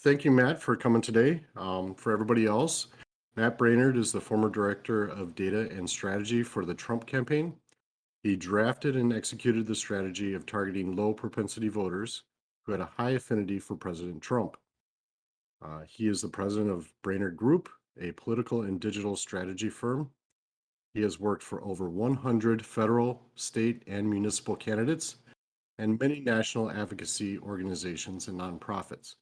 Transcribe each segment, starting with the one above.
Thank you, Matt, for coming today. For everybody else, Matt Braynard is the former director of data and strategy for the Trump campaign. He drafted and executed the strategy of targeting low propensity voters who had a high affinity for President Trump. He is the president of Braynard Group, a political and digital strategy firm. He has worked for over 100 federal, state, and municipal candidates and many national advocacy organizations and nonprofits.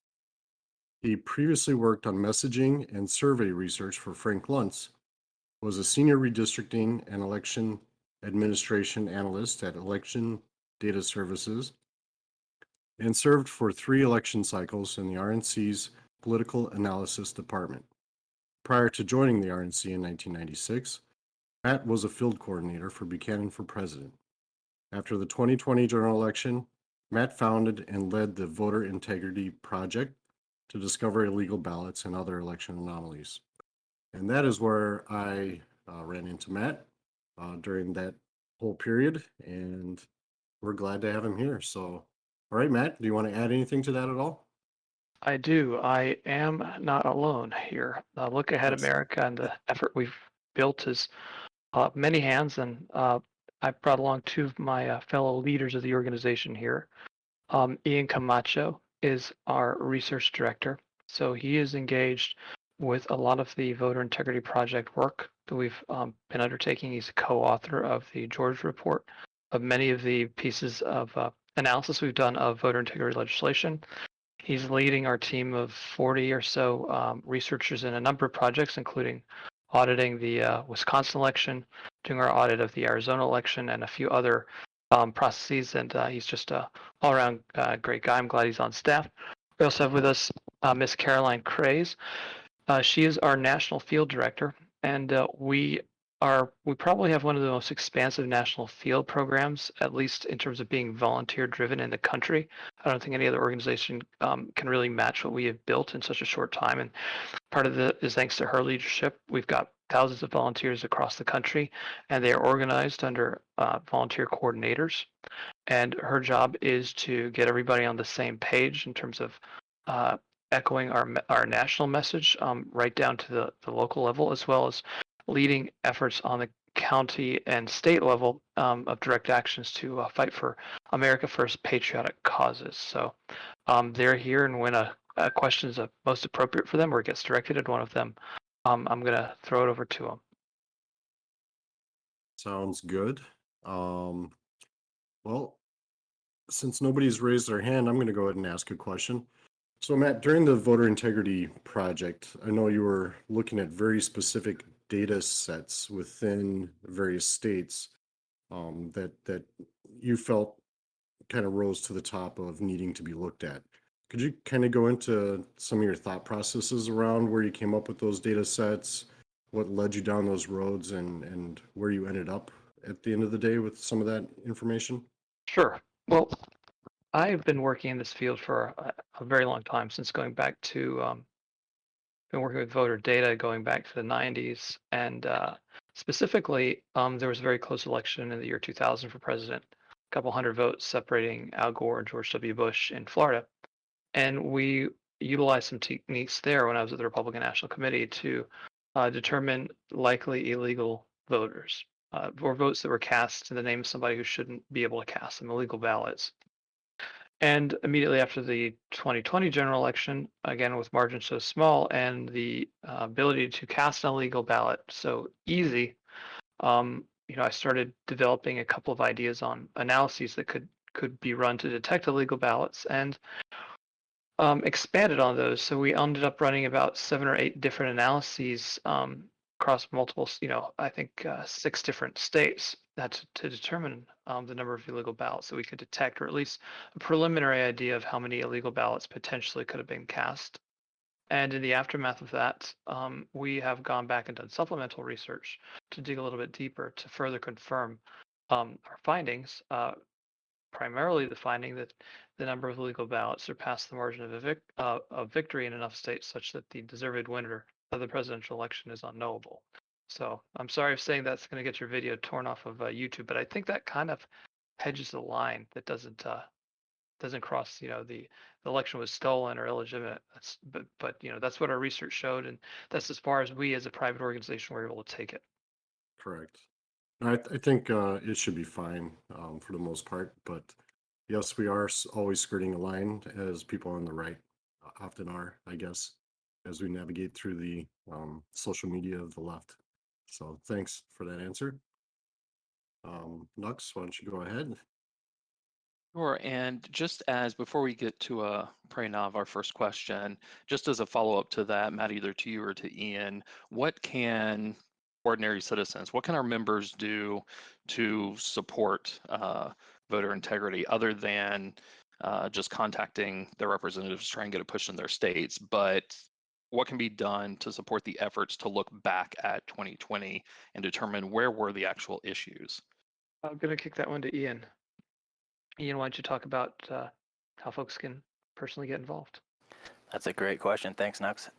He previously worked on messaging and survey research for Frank Luntz, was a senior redistricting and election administration analyst at Election Data Services, and served for 3 election cycles in the RNC's Political Analysis Department. Prior to joining the RNC in 1996, Matt was a field coordinator for Buchanan for President. After the 2020 general election, Matt founded and led the Voter Integrity Project to discover illegal ballots and other election anomalies. And that is where I ran into Matt during that whole period, and we're glad to have him here. So, all right, Matt, do you want to add anything to that at all? I do. I am not alone here. Look Ahead Yes. America and the effort we've built is many hands, and I've brought along two of my fellow leaders of the organization here. Ian Camacho is our research director, so he is engaged with a lot of the voter integrity project work that we've been undertaking. He's a co-author of the George Report, of many of the pieces of analysis we've done of voter integrity legislation. He's leading our team of 40 or so researchers in a number of projects, including auditing the Wisconsin election, doing our audit of the Arizona election, and a few other processes. And he's just a all-around great guy. I'm glad he's on staff. We also have with us Miss Caroline Craze. She is our national field director, and we probably have one of the most expansive national field programs, at least in terms of being volunteer driven in the country. I don't think any other organization can really match what we have built in such a short time. And part of it is thanks to her leadership. We've got thousands of volunteers across the country, and they are organized under volunteer coordinators. And her job is to get everybody on the same page in terms of echoing our national message right down to the local level, as well as leading efforts on the county and state level of direct actions to fight for America First patriotic causes. So they're here, and when a question is most appropriate for them or gets directed at one of them, I'm going to throw it over to them. Sounds good. Well, since nobody's raised their hand, I'm going to go ahead and ask a question. So, Matt, during the voter integrity project, I know you were looking at very specific data sets within various states that you felt kind of rose to the top of needing to be looked at. Could you kind of go into some of your thought processes around where you came up with those data sets, what led you down those roads, and where you ended up at the end of the day with some of that information? Sure. Well, I've been working in this field for a very long time, since going back to been working with voter data going back to the 90s. And specifically, there was a very close election in the year 2000 for president, a couple hundred votes separating Al Gore and George W. Bush in Florida. And we utilized some techniques there when I was at the Republican National Committee to determine likely illegal voters or votes that were cast in the name of somebody who shouldn't be able to cast them, illegal ballots. And immediately after the 2020 general election, again with margins so small and the ability to cast an illegal ballot so easy, I started developing a couple of ideas on analyses that could be run to detect illegal ballots, and expanded on those. So we ended up running about 7 or 8 different analyses across multiple, I think 6 different states, that to determine the number of illegal ballots that we could detect, or at least a preliminary idea of how many illegal ballots potentially could have been cast. And in the aftermath of that, we have gone back and done supplemental research to dig a little bit deeper to further confirm our findings. Primarily the finding that the number of illegal ballots surpassed the margin of victory in enough states such that the deserved winner of the presidential election is unknowable. So I'm sorry for saying that's going to get your video torn off of YouTube, but I think that kind of hedges the line that doesn't doesn't cross, the election was stolen or illegitimate. But that's what our research showed, and that's as far as we as a private organization were able to take it. Correct. I think it should be fine for the most part, but yes, we are always skirting a line as people on the right often are, I guess, as we navigate through the social media of the left. So thanks for that answer. Nux, why don't you go ahead? Sure. And just as before we get to Pranav, our first question, just as a follow-up to that, Matt, either to you or to Ian, what can ordinary citizens, what can our members do to support voter integrity other than just contacting their representatives to try and get it pushed in their states? But what can be done to support the efforts to look back at 2020 and determine where were the actual issues? I'm going to kick that one to Ian. Ian, why don't you talk about how folks can personally get involved? That's a great question. Thanks, Nux.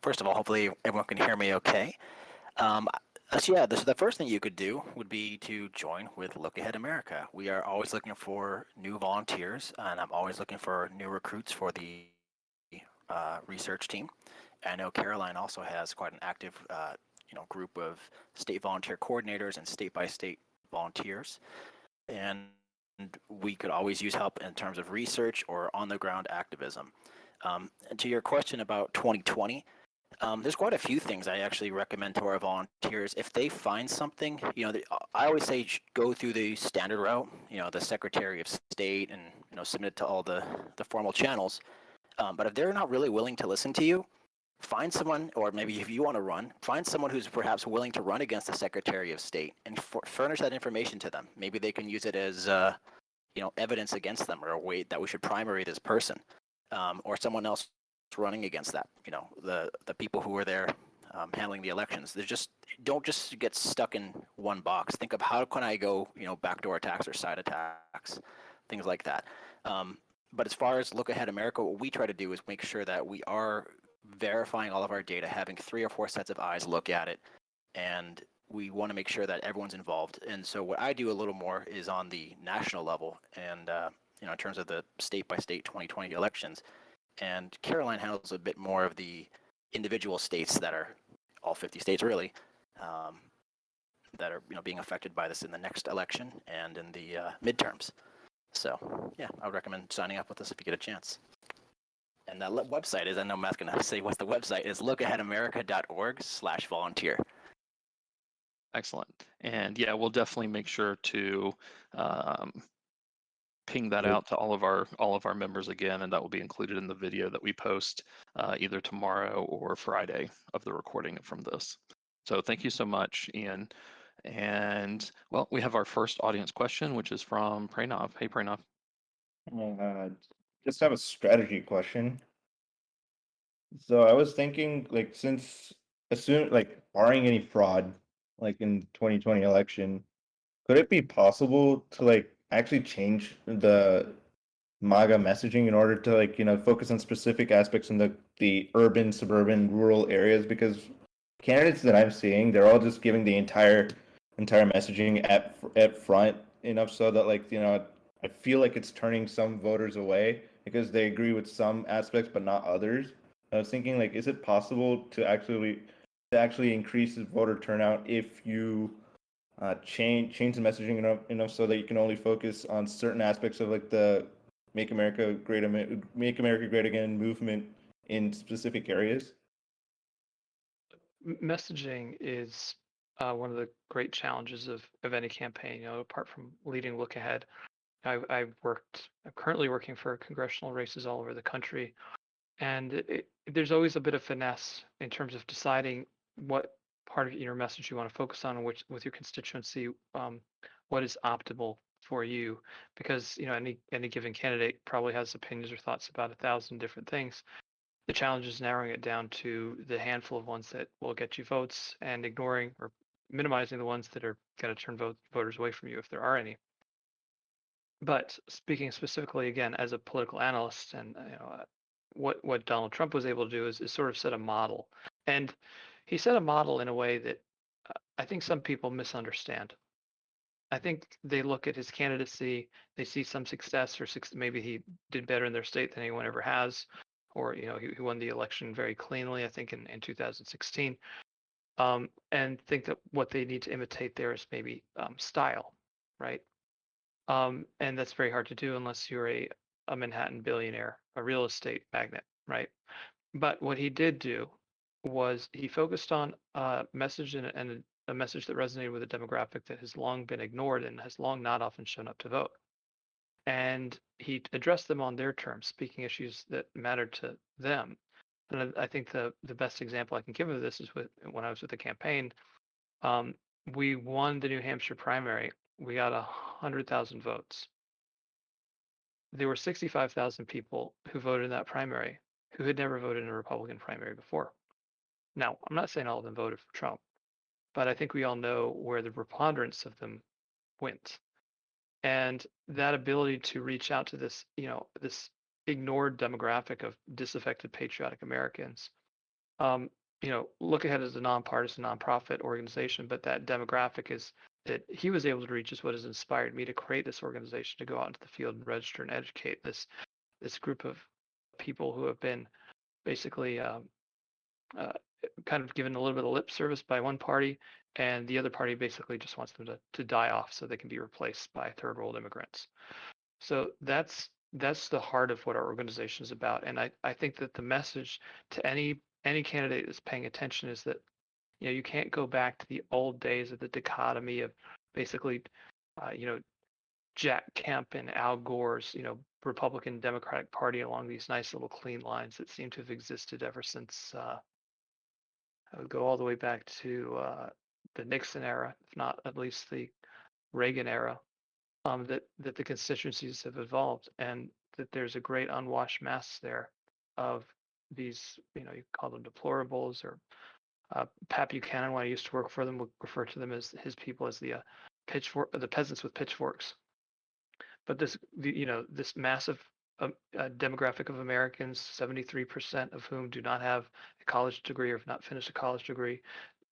First of all, hopefully everyone can hear me okay. The first thing you could do would be to join with Look Ahead America. We are always looking for new volunteers, and I'm always looking for new recruits for the research team. I know Caroline also has quite an active group of state volunteer coordinators and state-by-state volunteers. And we could always use help in terms of research or on-the-ground activism. And to your question about 2020, there's quite a few things I actually recommend to our volunteers. If they find something, I always say go through the standard route, the Secretary of State, and submit to all the formal channels. But if they're not really willing to listen to you, find someone, or maybe if you want to run, find someone who's perhaps willing to run against the Secretary of State and furnish that information to them. Maybe they can use it as evidence against them, or a way that we should primary this person, or someone else running against that. The people who are there handling the elections. Don't just get stuck in one box. Think of how can I go, backdoor attacks or side attacks, things like that. But as far as Look Ahead America, what we try to do is make sure that we are verifying all of our data, having 3 or 4 sets of eyes look at it, and we want to make sure that everyone's involved. And so what I do a little more is on the national level, and in terms of the state-by-state 2020 elections. And Caroline handles a bit more of the individual states that are all 50 states really, that are being affected by this in the next election and in the midterms. So yeah, I would recommend signing up with us if you get a chance. And that website is, I know Matt's going to say what's the website, is lookaheadamerica.org/volunteer. Excellent. And yeah, we'll definitely make sure to ping that out to all of our members again, and that will be included in the video that we post either tomorrow or Friday of the recording from this. So thank you so much, Ian. And well, we have our first audience question, which is from Pranav. Hey, Pranav. Just have a strategy question. So I was thinking, barring any fraud, like in 2020 election, could it be possible to actually change the MAGA messaging in order to focus on specific aspects in the urban, suburban, rural areas? Because candidates that I'm seeing, they're all just giving the entire messaging at front, enough so that I feel like it's turning some voters away because they agree with some aspects but not others. I was thinking, is it possible to actually increase the voter turnout if you change the messaging enough so that you can only focus on certain aspects of the Make America Great Again movement in specific areas? Messaging is one of the great challenges of any campaign. Apart from leading Look Ahead, I'm currently working for congressional races all over the country, and there's always a bit of finesse in terms of deciding what part of your message you want to focus on, and which with your constituency, what is optimal for you, because any given candidate probably has opinions or thoughts about 1,000 different things. The challenge is narrowing it down to the handful of ones that will get you votes, and ignoring or minimizing the ones that are going to turn voters away from you, if there are any. But speaking specifically again as a political analyst, and what Donald Trump was able to do is sort of set a model, and he set a model in a way that I think some people misunderstand. I think they look at his candidacy, they see some success, or maybe he did better in their state than anyone ever has, or he won the election very cleanly, I think in 2016, and think that what they need to imitate there is maybe style, right? And that's very hard to do unless you're a Manhattan billionaire, a real estate magnate, right? But what he did do was he focused on a message and a message that resonated with a demographic that has long been ignored and has long not often shown up to vote. And he addressed them on their terms, speaking issues that mattered to them. And I think the best example I can give of this is when I was with the campaign. We won the New Hampshire primary. We got 100,000 votes. There were 65,000 people who voted in that primary who had never voted in a Republican primary before. Now, I'm not saying all of them voted for Trump, but I think we all know where the preponderance of them went. And that ability to reach out to this, this ignored demographic of disaffected patriotic Americans. Look Ahead is a nonpartisan nonprofit organization, but that demographic is that he was able to reach is what has inspired me to create this organization, to go out into the field and register and educate this group of people who have been basically kind of given a little bit of lip service by one party, and the other party basically just wants them to die off so they can be replaced by third world immigrants. So that's the heart of what our organization is about. And I think that the message to any candidate that's paying attention is that you can't go back to the old days of the dichotomy of basically Jack Kemp and Al Gore's Republican Democratic Party along these nice little clean lines that seem to have existed ever since I would go all the way back to the Nixon era, if not at least the Reagan era, that the constituencies have evolved, and that there's a great unwashed mass there of these, you call them deplorables, or Pat Buchanan, when I used to work for them, would refer to them as his people as the the peasants with pitchforks. But this massive demographic of Americans, 73% of whom do not have a college degree or have not finished a college degree,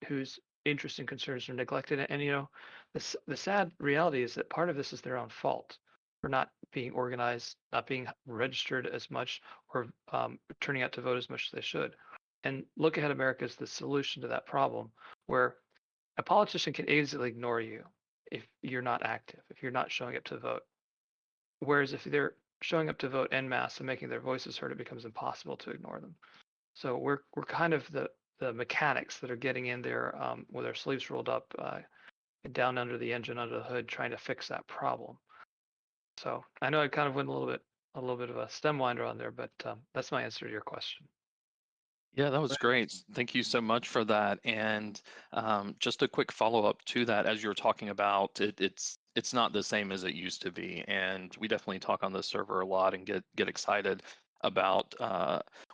whose interests and concerns are neglected. And the sad reality is that part of this is their own fault for not being organized, not being registered as much, or turning out to vote as much as they should. And Look Ahead America is the solution to that problem, where a politician can easily ignore you if you're not active, if you're not showing up to vote. Whereas if they're showing up to vote en masse and making their voices heard, it becomes impossible to ignore them. So we're kind of the mechanics that are getting in there with their sleeves rolled up, down under the engine, under the hood, trying to fix that problem. So I know I kind of went a little bit of a stem winder on there, but that's my answer to your question. Yeah, that was great. Thank you so much for that. And just a quick follow-up to that, as you're talking about it, it's not the same as it used to be. And we definitely talk on the server a lot and get excited about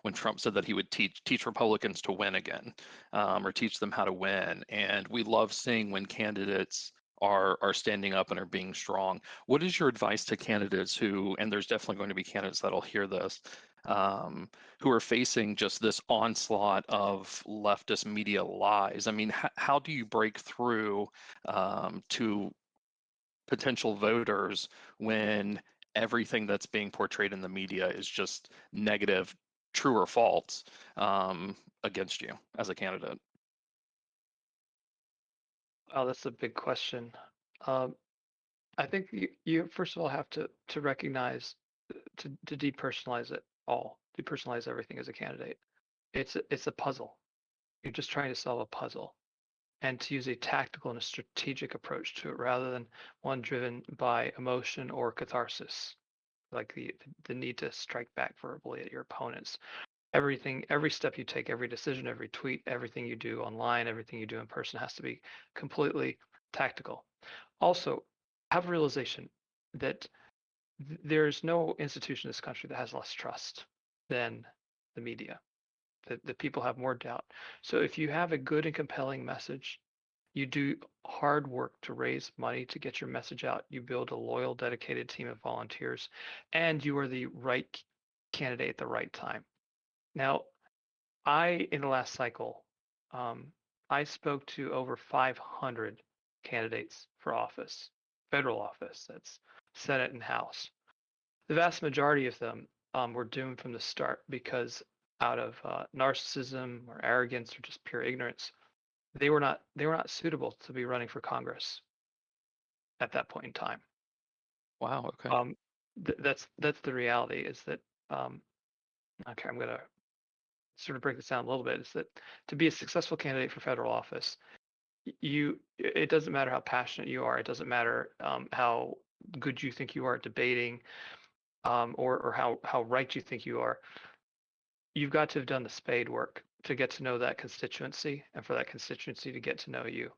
when Trump said that he would teach Republicans to win again, or teach them how to win. And we love seeing when candidates are standing up and are being strong. What is your advice to candidates who, and there's definitely going to be candidates that'll hear this, who are facing just this onslaught of leftist media lies? I mean, how do you break through to potential voters when everything that's being portrayed in the media is just negative, true or false, against you as a candidate? Oh, that's a big question. I think you first of all have to recognize to depersonalize it all, depersonalize everything as a candidate. It's a puzzle. You're just trying to solve a puzzle, and to use a tactical and a strategic approach to it rather than one driven by emotion or catharsis, like the need to strike back verbally at your opponents. Every step you take, every decision, every tweet, everything you do online, everything you do in person has to be completely tactical. Also, have a realization that there's no institution in this country that has less trust than the media. That people have more doubt. So if you have a good and compelling message, you do hard work to raise money to get your message out, you build a loyal, dedicated team of volunteers, and you are the right candidate at the right time. Now, in the last cycle, I spoke to over 500 candidates for office. federal office. That's Senate and House. The vast majority of them were doomed from the start because out of narcissism or arrogance or just pure ignorance, they were not suitable to be running for Congress at that point in time. Wow. Okay. That's the reality. Is that okay? I'm gonna sort of break this down a little bit. Is that to be a successful candidate for federal office, it doesn't matter how passionate you are. It doesn't matter how good you think you are at debating, or how right you think you are. You've got to have done the spade work to get to know that constituency, and for that constituency to get to know you.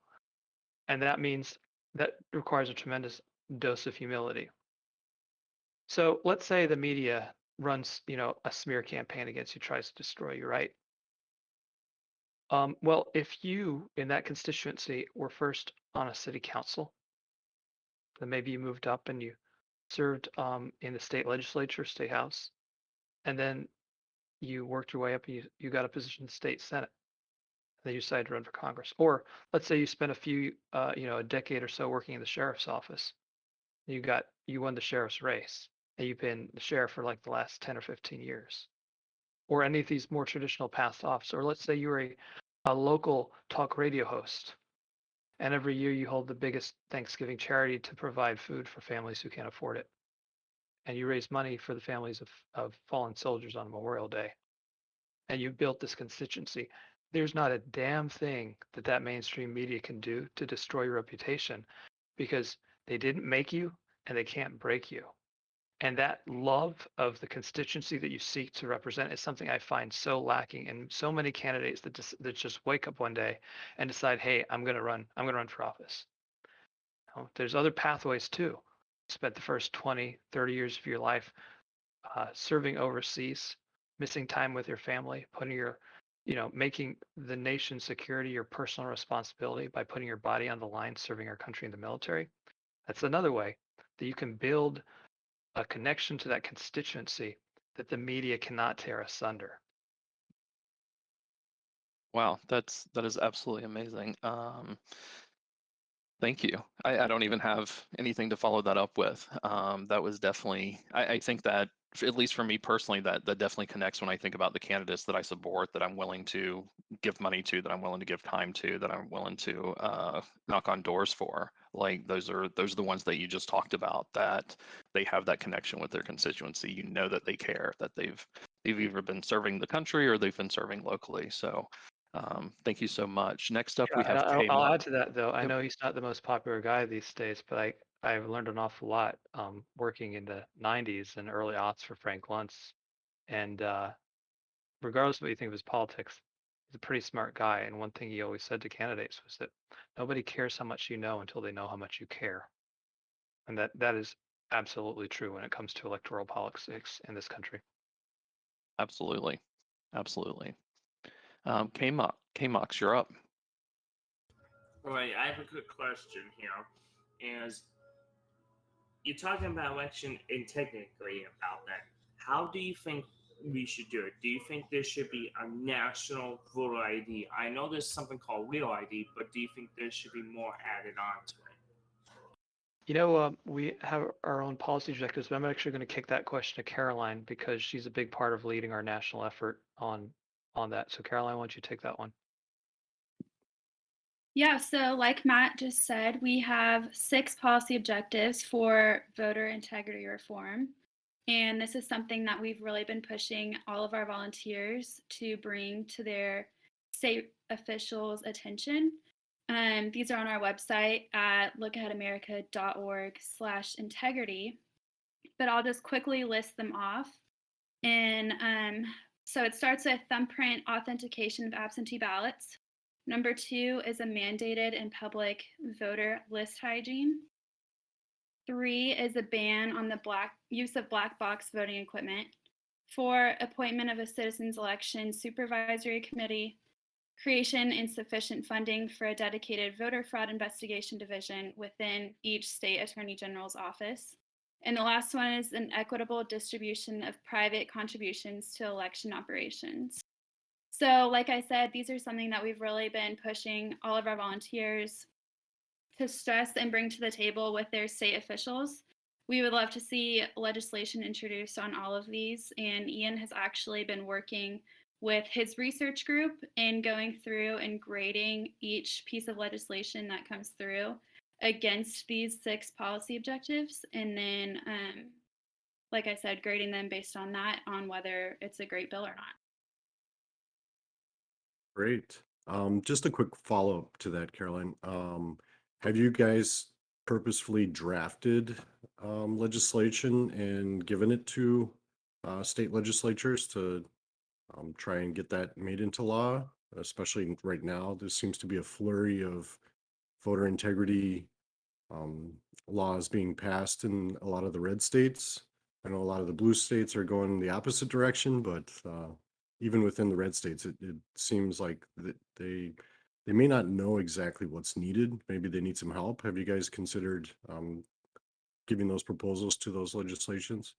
And that means that requires a tremendous dose of humility. So let's say the media runs, a smear campaign against you, tries to destroy you, right? Well, if you in that constituency were first on a city council, then maybe you moved up and you served in the state legislature, state house, and then you worked your way up and you got a position in the state senate. And then you decided to run for Congress. Or let's say you spent a decade or so working in the sheriff's office. You won the sheriff's race, and you've been the sheriff for like the last 10 or 15 years. Or any of these more traditional past office. Or let's say you were a local talk radio host, and every year you hold the biggest Thanksgiving charity to provide food for families who can't afford it. And you raise money for the families of fallen soldiers on Memorial Day. And you built this constituency. There's not a damn thing that mainstream media can do to destroy your reputation, because they didn't make you and they can't break you. And that love of the constituency that you seek to represent is something I find so lacking in so many candidates that just wake up one day and decide, hey, I'm going to run for office. There's other pathways too. Spent the first 20, 30 years of your life serving overseas, missing time with your family, making the nation's security your personal responsibility by putting your body on the line, serving our country in the military. That's another way that you can build a connection to that constituency that the media cannot tear asunder. Wow. That is absolutely amazing. Thank you. I don't even have anything to follow that up with. That was definitely, I think that, at least for me personally, that definitely connects when I think about the candidates that I support, that I'm willing to give money to, that I'm willing to give time to, that I'm willing to knock on doors for. Like those are the ones that you just talked about, that they have that connection with their constituency. You know that they care, that they've either been serving the country or they've been serving locally. So thank you so much. Next up, we have I'll add to that, though. I Yep. know he's not the most popular guy these days, but I've learned an awful lot working in the 90s and early aughts for Frank Luntz. And regardless of what you think of his politics, he's a pretty smart guy. And one thing he always said to candidates was that nobody cares how much you know until they know how much you care. And that is absolutely true when it comes to electoral politics in this country. Absolutely. K-Mox, you're up. All right, I have a quick question here. As you're talking about election and technically about that, how do you think we should do it? Do you think there should be a national voter ID? I know there's something called real ID, but do you think there should be more added on to it? We have our own policy objectives, but I'm actually going to kick that question to Caroline because she's a big part of leading our national effort on that. So Caroline, why don't you take that one? Yeah, so like Matt just said, we have 6 policy objectives for voter integrity reform. And this is something that we've really been pushing all of our volunteers to bring to their state officials' attention. These are on our website at lookaheadamerica.org/integrity. But I'll just quickly list them off. And so it starts with thumbprint authentication of absentee ballots. Number 2 is a mandated and public voter list hygiene. 3 is a ban on the use of black box voting equipment. 4, appointment of a citizens election supervisory committee. Creation and sufficient funding for a dedicated voter fraud investigation division within each state attorney general's office. And the last one is an equitable distribution of private contributions to election operations. So like I said, these are something that we've really been pushing all of our volunteers to stress and bring to the table with their state officials. We would love to see legislation introduced on all of these, and Ian has actually been working with his research group and going through and grading each piece of legislation that comes through against these 6 policy objectives, and then, like I said, grading them based on that, on whether it's a great bill or not. Great. Just a quick follow-up to that, Caroline. Have you guys purposefully drafted legislation and given it to state legislatures to try and get that made into law? Especially right now, there seems to be a flurry of voter integrity laws being passed in a lot of the red states. I know a lot of the blue states are going the opposite direction, but even within the red states, it seems like that they may not know exactly what's needed. Maybe they need some help. Have you guys considered giving those proposals to those legislations?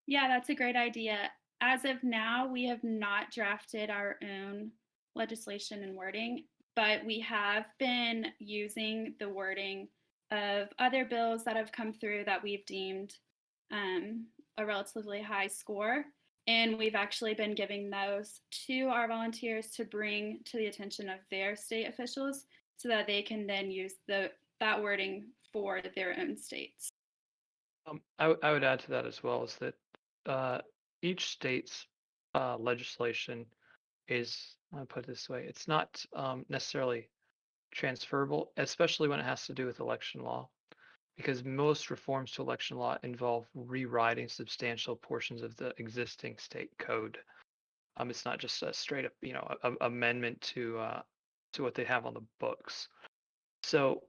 Yeah, that's a great idea. As of now, we have not drafted our own legislation and wording, but we have been using the wording of other bills that have come through that we've deemed a relatively high score. And we've actually been giving those to our volunteers to bring to the attention of their state officials so that they can then use that wording for their own states. I would add to that as well is that each state's legislation is, I'll put it this way, it's not necessarily transferable, especially when it has to do with election law, because most reforms to election law involve rewriting substantial portions of the existing state code. It's not just a straight up, amendment to what they have on the books. So,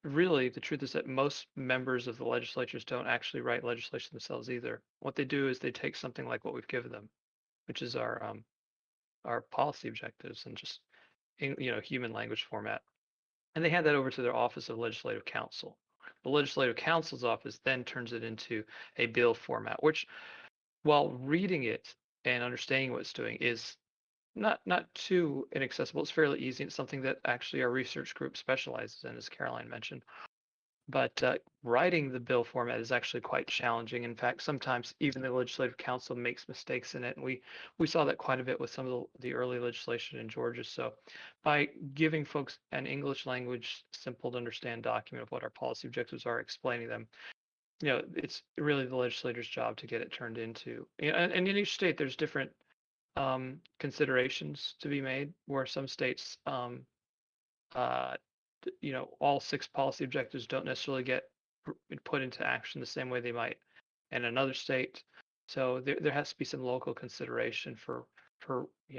really, the truth is that most members of the legislatures don't actually write legislation themselves either. What they do is they take something like what we've given them, which is our policy objectives and just human language format, and they hand that over to their Office of Legislative Counsel. The Legislative Counsel's office then turns it into a bill format, which, while reading it and understanding what it's doing, is not too inaccessible. It's fairly easy. It's something that actually our research group specializes in, as Caroline mentioned. But writing the bill format is actually quite challenging. In fact, sometimes even the Legislative Counsel makes mistakes in it, and we saw that quite a bit with some of the early legislation in Georgia. So, by giving folks an English language, simple to understand document of what our policy objectives are, explaining them, it's really the legislator's job to get it turned into. And in each state, there's different considerations to be made. Where some states all 6 policy objectives don't necessarily get put into action the same way they might in another state. So there has to be some local consideration for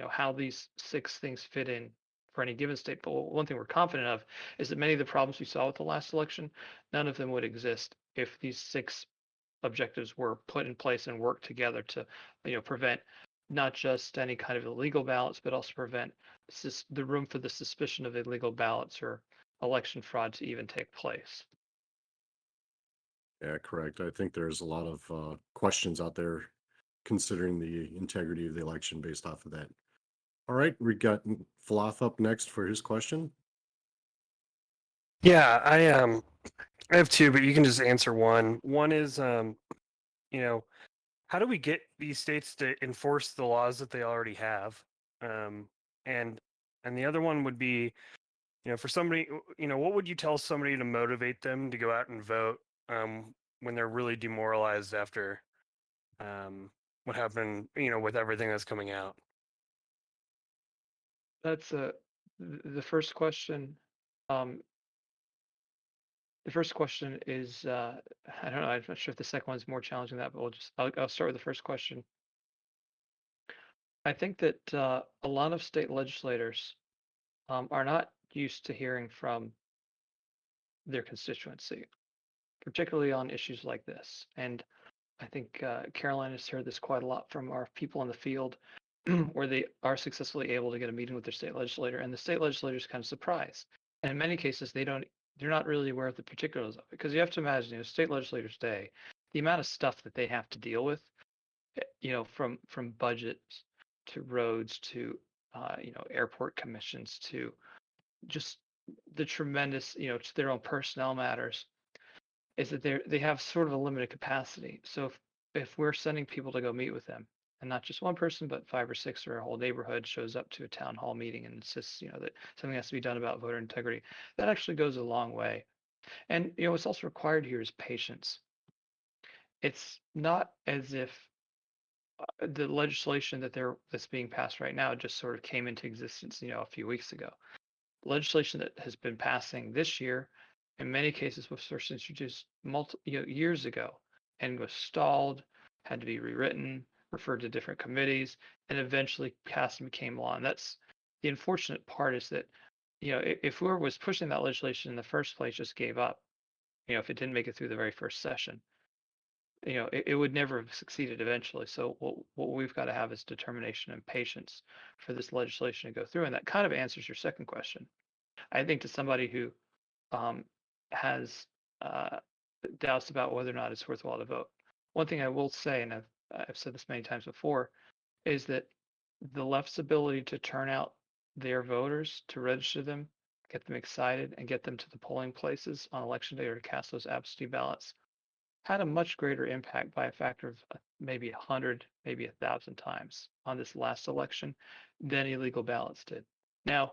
how these 6 things fit in for any given state. But one thing we're confident of is that many of the problems we saw with the last election, none of them would exist if these 6 objectives were put in place and worked together to prevent not just any kind of illegal ballots, but also prevent the room for the suspicion of illegal ballots or election fraud to even take place. Yeah, correct. I think there's a lot of questions out there considering the integrity of the election based off of that. All right, we got Floth up next for his question. Yeah, I have 2, but you can just answer one. One is how do we get these states to enforce the laws that they already have? And the other one would be, for somebody, what would you tell somebody to motivate them to go out and vote when they're really demoralized after what happened, with everything that's coming out? That's the first question. The first question is, I don't know, I'm not sure if the second one's more challenging than that, but I'll start with the first question. I think that a lot of state legislators are not used to hearing from their constituency, particularly on issues like this. And I think Caroline has heard this quite a lot from our people in the field, where they are successfully able to get a meeting with their state legislator, and the state legislator is kind of surprised. And in many cases, they're not really aware of the particulars of it, because you have to imagine, state legislators day, the amount of stuff that they have to deal with, from budgets to roads to airport commissions to just the tremendous, to their own personnel matters, is that they have sort of a limited capacity. So if we're sending people to go meet with them, and not just one person, but 5 or 6 or a whole neighborhood shows up to a town hall meeting and insists, that something has to be done about voter integrity, that actually goes a long way. And what's also required here is patience. It's not as if the legislation that's being passed right now just sort of came into existence, a few weeks ago. Legislation that has been passing this year, in many cases, was first introduced years ago and was stalled, had to be rewritten, referred to different committees, and eventually passed and became law. And that's the unfortunate part, is that if whoever was pushing that legislation in the first place just gave up, if it didn't make it through the very first session, it would never have succeeded eventually. So what we've got to have is determination and patience for this legislation to go through. And that kind of answers your second question. I think to somebody who has doubts about whether or not it's worthwhile to vote, one thing I will say, and I've said this many times before, is that the left's ability to turn out their voters, to register them, get them excited, and get them to the polling places on election day or to cast those absentee ballots had a much greater impact by a factor of maybe 100, maybe 1,000 times on this last election than illegal ballots did. Now,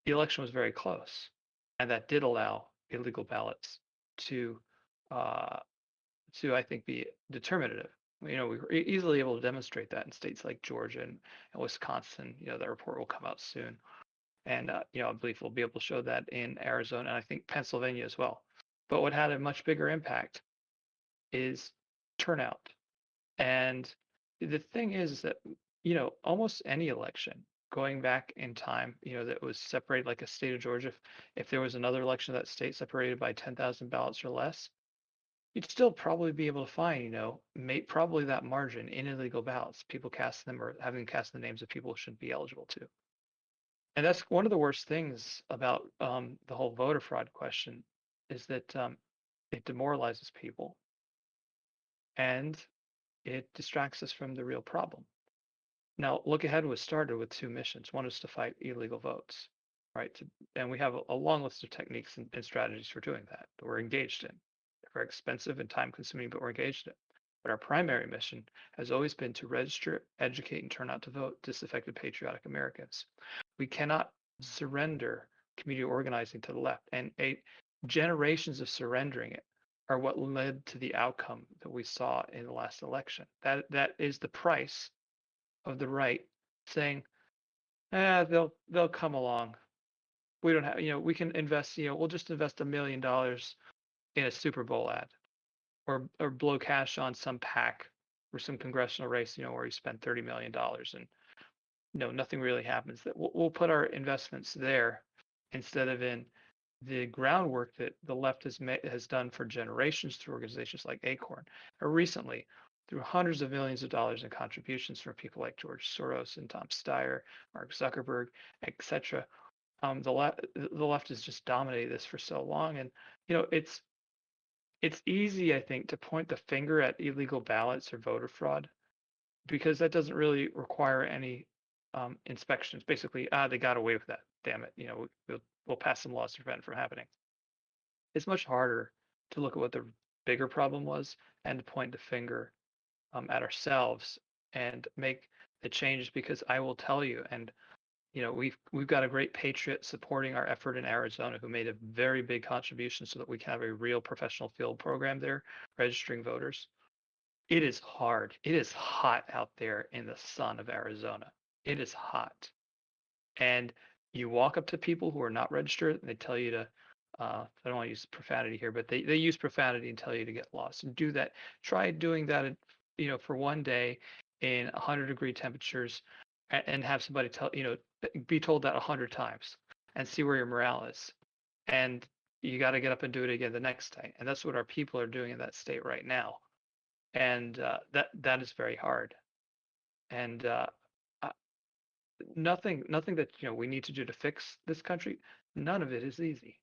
the election was very close, and that did allow illegal ballots to, I think, be determinative. We were easily able to demonstrate that in states like Georgia and Wisconsin. That report will come out soon, and I believe we'll be able to show that in Arizona and I think Pennsylvania as well. But what had a much bigger impact is turnout. And the thing is that, almost any election going back in time, that was separated, like a state of Georgia, if there was another election of that state separated by 10,000 ballots or less, you'd still probably be able to find, probably that margin in illegal ballots, people casting them or having cast the names of people who shouldn't be eligible to. And that's one of the worst things about the whole voter fraud question, is that it demoralizes people and it distracts us from the real problem. Now, Look Ahead was started with 2 missions. One is to fight illegal votes, right? And we have a long list of techniques and strategies for doing that we're engaged in. They're very expensive and time consuming, but we're engaged in. But our primary mission has always been to register, educate, and turn out to vote disaffected patriotic Americans. We cannot surrender community organizing to the left, and generations of surrendering it are what led to the outcome that we saw in the last election. That is the price of the right saying, they'll come along. We don't have, we can invest, we'll just invest $1 million in a Super Bowl ad, or blow cash on some PAC or some congressional race, where you spend $30 million and nothing really happens. That we'll put our investments there instead of in the groundwork that the left has done for generations through organizations like Acorn, or recently through hundreds of millions of dollars in contributions from people like George Soros and Tom Steyer, Mark Zuckerberg, etc. The left has just dominated this for so long, and it's easy, I think, to point the finger at illegal ballots or voter fraud, because that doesn't really require any inspections. Basically, they got away with that. Damn it, we'll pass some laws to prevent it from happening. It's much harder to look at what the bigger problem was and to point the finger at ourselves and make the changes, because I will tell you, and we've got a great patriot supporting our effort in Arizona who made a very big contribution so that we can have a real professional field program there registering voters. It is hard. It is hot out there in the sun of Arizona. It is hot. And you walk up to people who are not registered and they tell you to, I don't want to use profanity here, but they use profanity and tell you to get lost. And do that. Try doing that, for one day in 100-degree temperatures, and have somebody be told that 100 times and see where your morale is. And you got to get up and do it again the next day. And that's what our people are doing in that state right now. And that is very hard. And nothing that we need to do to fix this country, none of it is easy.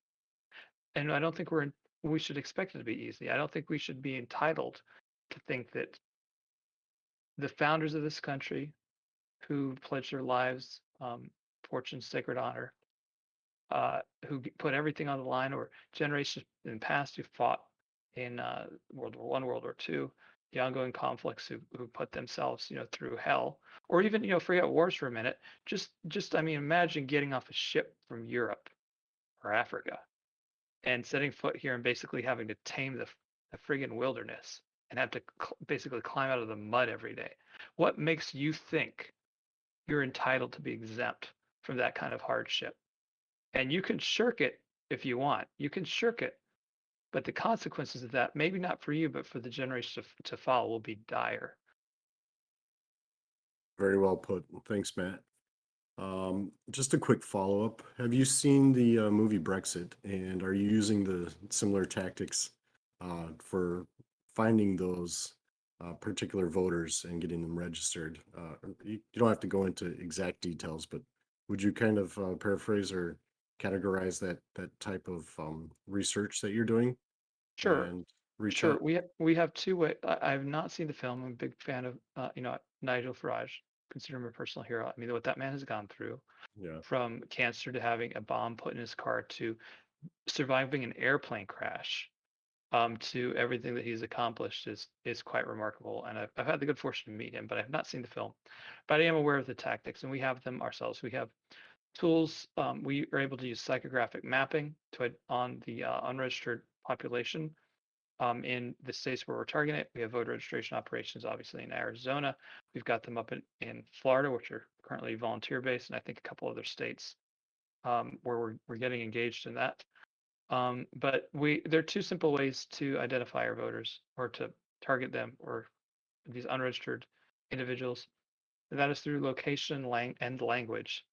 And I don't think we should expect it to be easy. I don't think we should be entitled to think that the founders of this country, who pledged their lives, fortune, sacred honor, put everything on the line, or generations in the past who fought in World War I, World War II, the ongoing conflicts who put themselves, through hell, or even, forget wars for a minute. Just I mean, imagine getting off a ship from Europe or Africa and setting foot here and basically having to tame the friggin' wilderness and have to basically climb out of the mud every day. What makes you think you're entitled to be exempt from that kind of hardship? And you can shirk it if you want. You can shirk it, but the consequences of that, maybe not for you, but for the generations to follow, will be dire. Very well put. Thanks, Matt. Just a quick follow-up. Have you seen the movie Brexit, and are you using the similar tactics for finding those particular voters and getting them registered? You don't have to go into exact details, but would you kind of paraphrase or categorize that type of research that you're doing Sure, and reach sure. out? We have two way. I have not seen the film. I'm a big fan of Nigel Farage. Consider him a personal hero. I mean, what that man has gone through, Yeah, from cancer to having a bomb put in his car to surviving an airplane crash, to everything that he's accomplished is quite remarkable. And I've had the good fortune to meet him, but I've not seen the film. But I am aware of the tactics, and we have them ourselves. We have tools. We are able to use psychographic mapping on the unregistered population in the states where we're targeting it. We have voter registration operations, obviously, in Arizona. We've got them up in Florida, which are currently volunteer based, and I think a couple other states where we're getting engaged in that. But there are two simple ways to identify our voters or to target them, or these unregistered individuals. And that is through location, and language.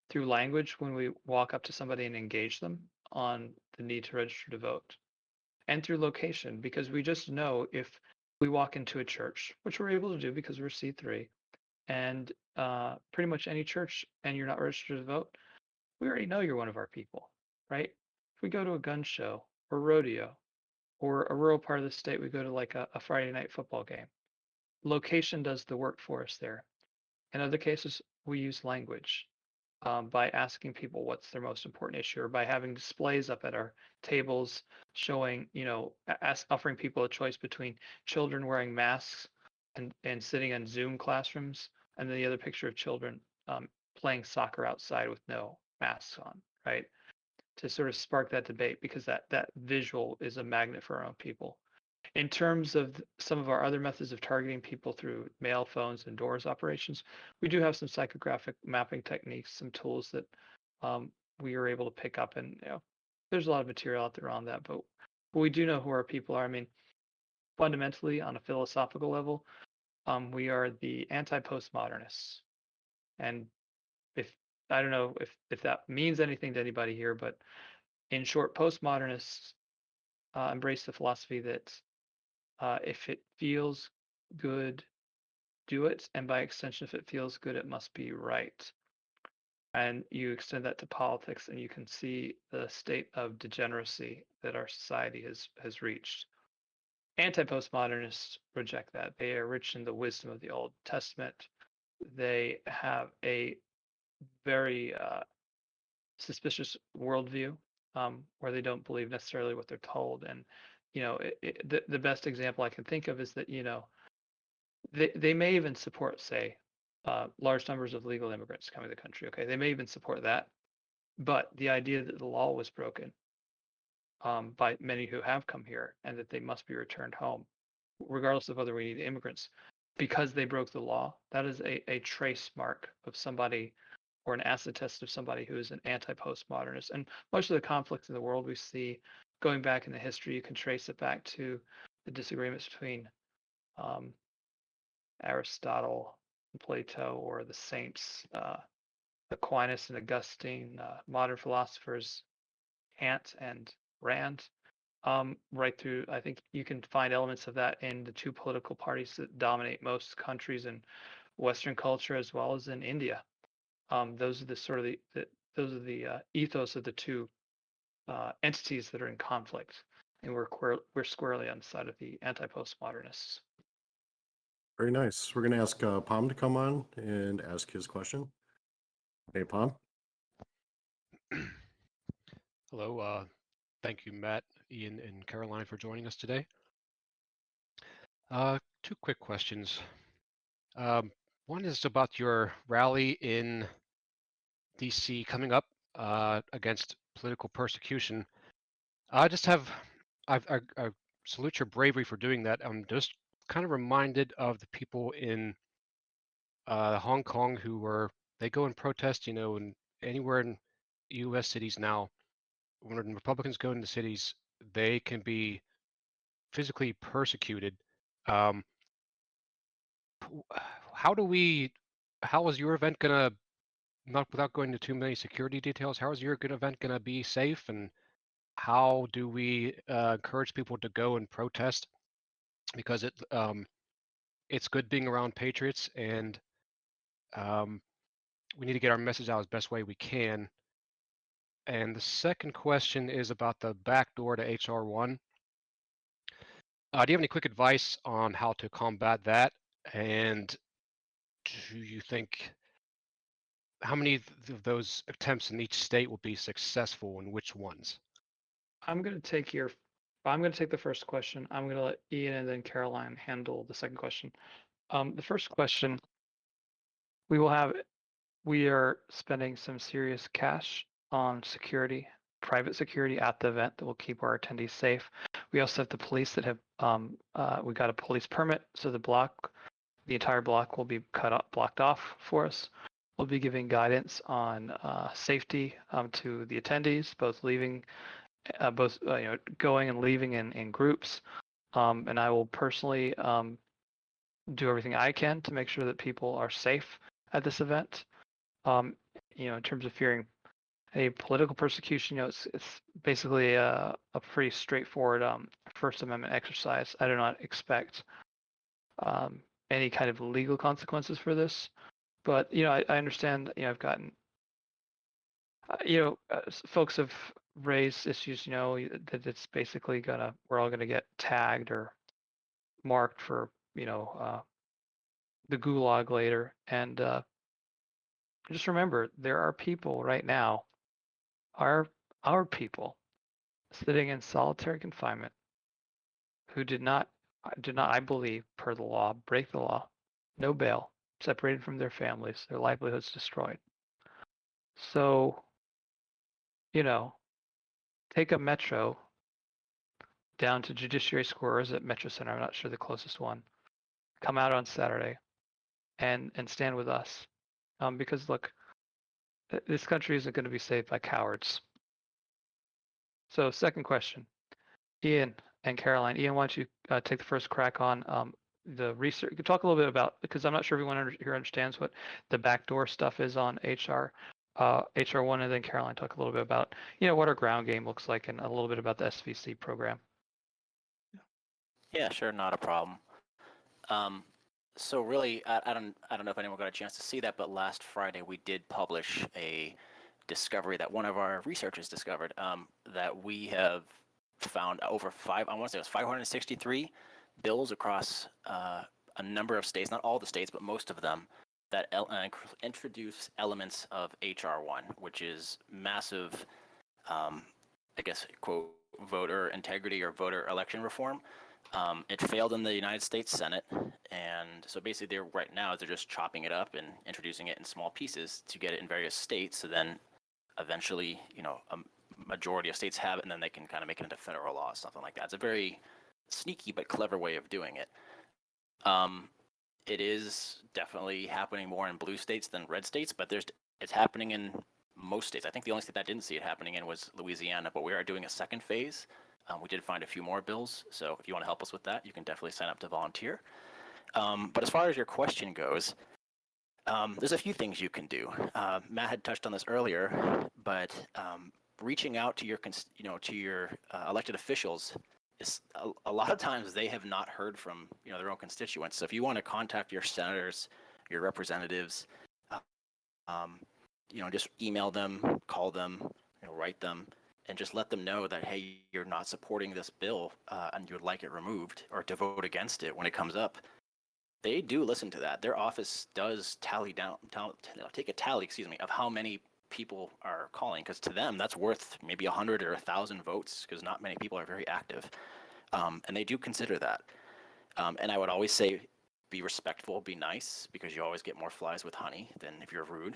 Through language, when we walk up to somebody and engage them on the need to register to vote, and through location, because we just know if we walk into a church, which we're able to do because we're C3, and pretty much any church, and you're not registered to vote, we already know you're one of our people, right? If we go to a gun show or rodeo or a rural part of the state, we go to like a Friday night football game. Location does the work for us there. In other cases, we use language by asking people what's their most important issue, or by having displays up at our tables showing, offering people a choice between children wearing masks and sitting in Zoom classrooms, and then the other picture of children playing soccer outside with no masks on, right? To sort of spark that debate, because that visual is a magnet for our own people. In terms of some of our other methods of targeting people through mail, phones, and doors operations, we do have some psychographic mapping techniques, some tools that we are able to pick up. And there's a lot of material out there on that, but we do know who our people are. I mean, fundamentally, on a philosophical level, we are the anti-postmodernists. And if I don't know if that means anything to anybody here, but in short, postmodernists embrace the philosophy that if it feels good, do it. And by extension, if it feels good, it must be right. And you extend that to politics, and you can see the state of degeneracy that our society has reached. Anti-postmodernists reject that. They are rich in the wisdom of the Old Testament. They have a very suspicious worldview, where they don't believe necessarily what they're told. And the best example I can think of is that they may even support, say, large numbers of legal immigrants coming to the country. Okay, they may even support that, but the idea that the law was broken by many who have come here, and that they must be returned home, regardless of whether we need immigrants, because they broke the law, that is a trace mark of somebody, or an acid test of somebody who is an anti-postmodernist. And most of the conflicts in the world we see, going back in the history, you can trace it back to the disagreements between Aristotle and Plato, or the saints, Aquinas and Augustine, modern philosophers, Kant and Rand, right through. I think you can find elements of that in the two political parties that dominate most countries in Western culture, as well as in India. Those are the sort of those are the ethos of the two entities that are in conflict, and we're squarely on the side of the anti-postmodernists. Very nice. We're going to ask Pom to come on and ask his question. Hey, Pom. Hello. Thank you, Matt, Ian, and Caroline for joining us today. Two quick questions. One is about your rally in DC coming up against political persecution. I salute your bravery for doing that. I'm just kind of reminded of the people in Hong Kong they go and protest, and anywhere in U.S. cities now. When Republicans go into cities, they can be physically persecuted. Um, how is your event gonna, not without going into too many security details, how is your event gonna be safe, and how do we encourage people to go and protest? Because it's good being around patriots, and we need to get our message out as best way we can. And the second question is about the backdoor to HR1. Do you have any quick advice on how to combat that? And do you think how many of those attempts in each state will be successful and which ones? I'm going to take the first question. I'm going to let Ian and then Caroline handle the second question. The first question, we are spending some serious cash on security, private security at the event that will keep our attendees safe. We also have the police that have, we got a police permit, so the entire block will be blocked off for us. We'll be giving guidance on safety to the attendees, both going and leaving in groups. And I will personally do everything I can to make sure that people are safe at this event. In terms of fearing any political persecution, it's basically a pretty straightforward First Amendment exercise. I do not expect any kind of legal consequences for this, but I understand. I've gotten folks have raised issues. That it's basically we're all gonna get tagged or marked for the gulag later, and just remember, there are people right now, our people, sitting in solitary confinement, who did not, I believe, per the law, break the law, no bail, separated from their families, their livelihoods destroyed. So, take a metro down to Judiciary Square, or is it Metro Center? I'm not sure the closest one. Come out on Saturday, and stand with us. Because look, this country isn't going to be saved by cowards. So, second question, Ian and Caroline. Ian, why don't you take the first crack on the research? You could talk a little bit about, because I'm not sure everyone here understands what the backdoor stuff is on HR1, and then Caroline talk a little bit about what our ground game looks like, and a little bit about the SVC program. Yeah, sure, not a problem. So really, I don't know if anyone got a chance to see that, but last Friday we did publish a discovery that one of our researchers discovered, that we have found over 563 bills across a number of states, not all the states, but most of them, that introduce elements of HR1, which is massive, I guess, quote, voter integrity or voter election reform. It failed in the United States Senate, and so basically right now they're just chopping it up and introducing it in small pieces to get it in various states, so then eventually, a majority of states have it, and then they can kind of make it into federal law, something like that. It's a very sneaky but clever way of doing it. It is definitely happening more in blue states than red states, but it's happening in most states. I think the only state that didn't see it happening in was Louisiana, but we are doing a second phase. We did find a few more bills, so if you want to help us with that, you can definitely sign up to volunteer. But as far as your question goes, there's a few things you can do. Matt had touched on this earlier, but reaching out to your elected officials is a lot of times they have not heard from their own constituents. So if you want to contact your senators, your representatives, just email them, call them, write them, and just let them know that, hey, you're not supporting this bill and you'd like it removed, or to vote against it when it comes up. They do listen to that. Their office does take a tally, of how many people are calling, because to them that's worth maybe 100 or 1,000 votes, because not many people are very active, and they do consider that. And I would always say, be respectful, be nice, because you always get more flies with honey than if you're rude.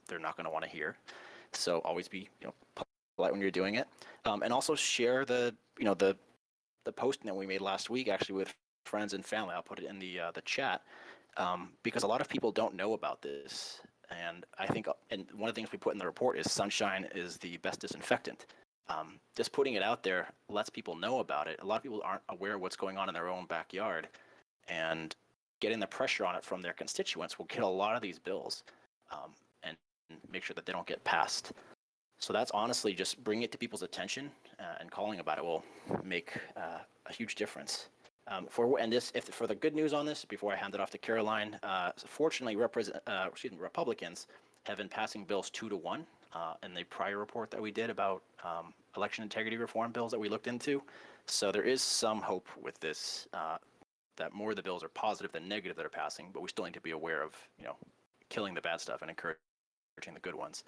They're not going to want to hear. So always be, polite when you're doing it, and also share the posting that we made last week, actually, with friends and family. I'll put it in the chat, because a lot of people don't know about this. And I think, and one of the things we put in the report is sunshine is the best disinfectant. Just putting it out there lets people know about it. A lot of people aren't aware of what's going on in their own backyard, and getting the pressure on it from their constituents will get a lot of these bills, and make sure that they don't get passed. So that's honestly just bringing it to people's attention, and calling about it will make a huge difference. For the good news on this, before I hand it off to Caroline, fortunately, Republicans have been passing bills 2-1 in the prior report that we did about election integrity reform bills that we looked into. So there is some hope with this, that more of the bills are positive than negative that are passing, but we still need to be aware of, killing the bad stuff and encouraging the good ones.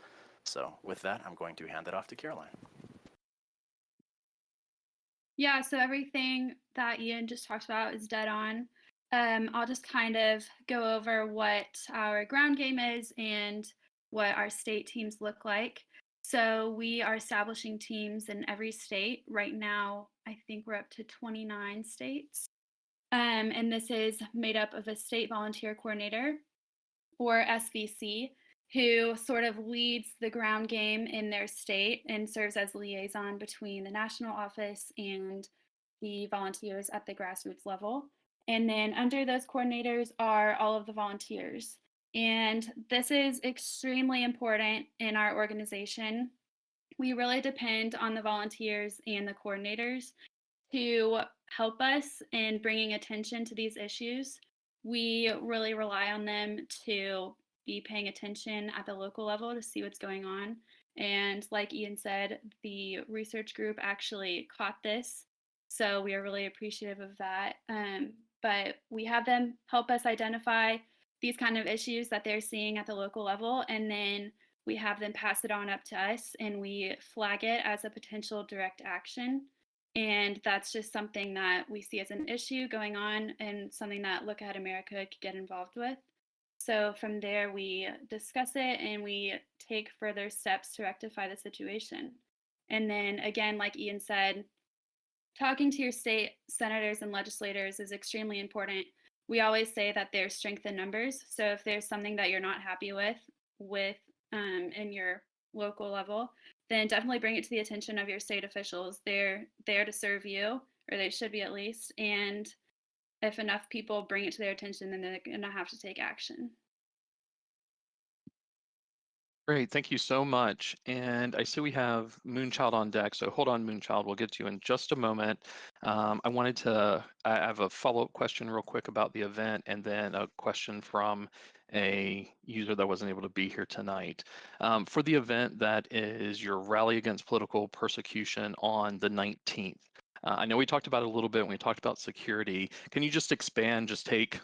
So with that, I'm going to hand it off to Caroline. Yeah, so everything that Ian just talked about is dead on. I'll just kind of go over what our ground game is and what our state teams look like. So we are establishing teams in every state. Right now, I think we're up to 29 states. And this is made up of a state volunteer coordinator, or SVC, who sort of leads the ground game in their state and serves as liaison between the national office and the volunteers at the grassroots level. And then under those coordinators are all of the volunteers. And this is extremely important in our organization. We really depend on the volunteers and the coordinators to help us in bringing attention to these issues. We really rely on them to be paying attention at the local level to see what's going on. And like Ian said, the research group actually caught this. So we are really appreciative of that. But we have them help us identify these kind of issues that they're seeing at the local level. And then we have them pass it on up to us, and we flag it as a potential direct action. And that's just something that we see as an issue going on, and something that Look Ahead America could get involved with. So from there, we discuss it and we take further steps to rectify the situation. And then again, like Ian said, talking to your state senators and legislators is extremely important. We always say that there's strength in numbers. So if there's something that you're not happy with in your local level, then definitely bring it to the attention of your state officials. They're there to serve you, or they should be at least. And if enough people bring it to their attention, then they're going to have to take action. Great, thank you so much. And I see we have Moonchild on deck, so hold on, Moonchild, we'll get to you in just a moment. I have a follow-up question real quick about the event, and then a question from a user that wasn't able to be here tonight. For the event that is your Rally Against Political Persecution on the 19th, I know we talked about it a little bit when we talked about security. Can you just expand, just take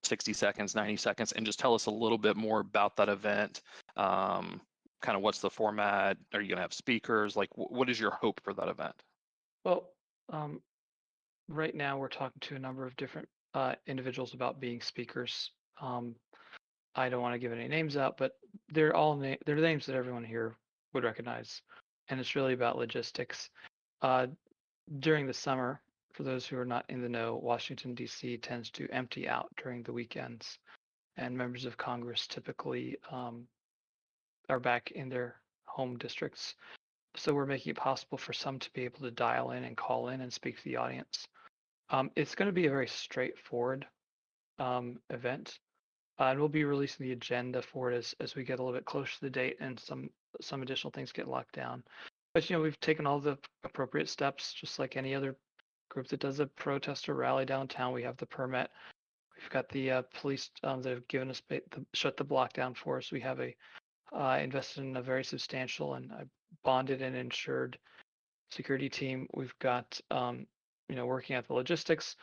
60 seconds, 90 seconds, and just tell us a little bit more about that event? Kind of what's the format? Are you going to have speakers? Like, what is your hope for that event? Well, right now we're talking to a number of different individuals about being speakers. I don't want to give any names out, but they're names that everyone here would recognize, and it's really about logistics. During the summer, for those who are not in the know, Washington, D.C. tends to empty out during the weekends, and members of Congress typically are back in their home districts. So we're making it possible for some to be able to dial in and call in and speak to the audience. It's going to be a very straightforward event, and we'll be releasing the agenda for it as we get a little bit closer to the date and some additional things get locked down. But we've taken all the appropriate steps, just like any other group that does a protest or rally downtown. We have the permit. We've got the police that have given us shut the block down for us. We have invested in a very substantial and bonded and insured security team. We've got working at the logistics.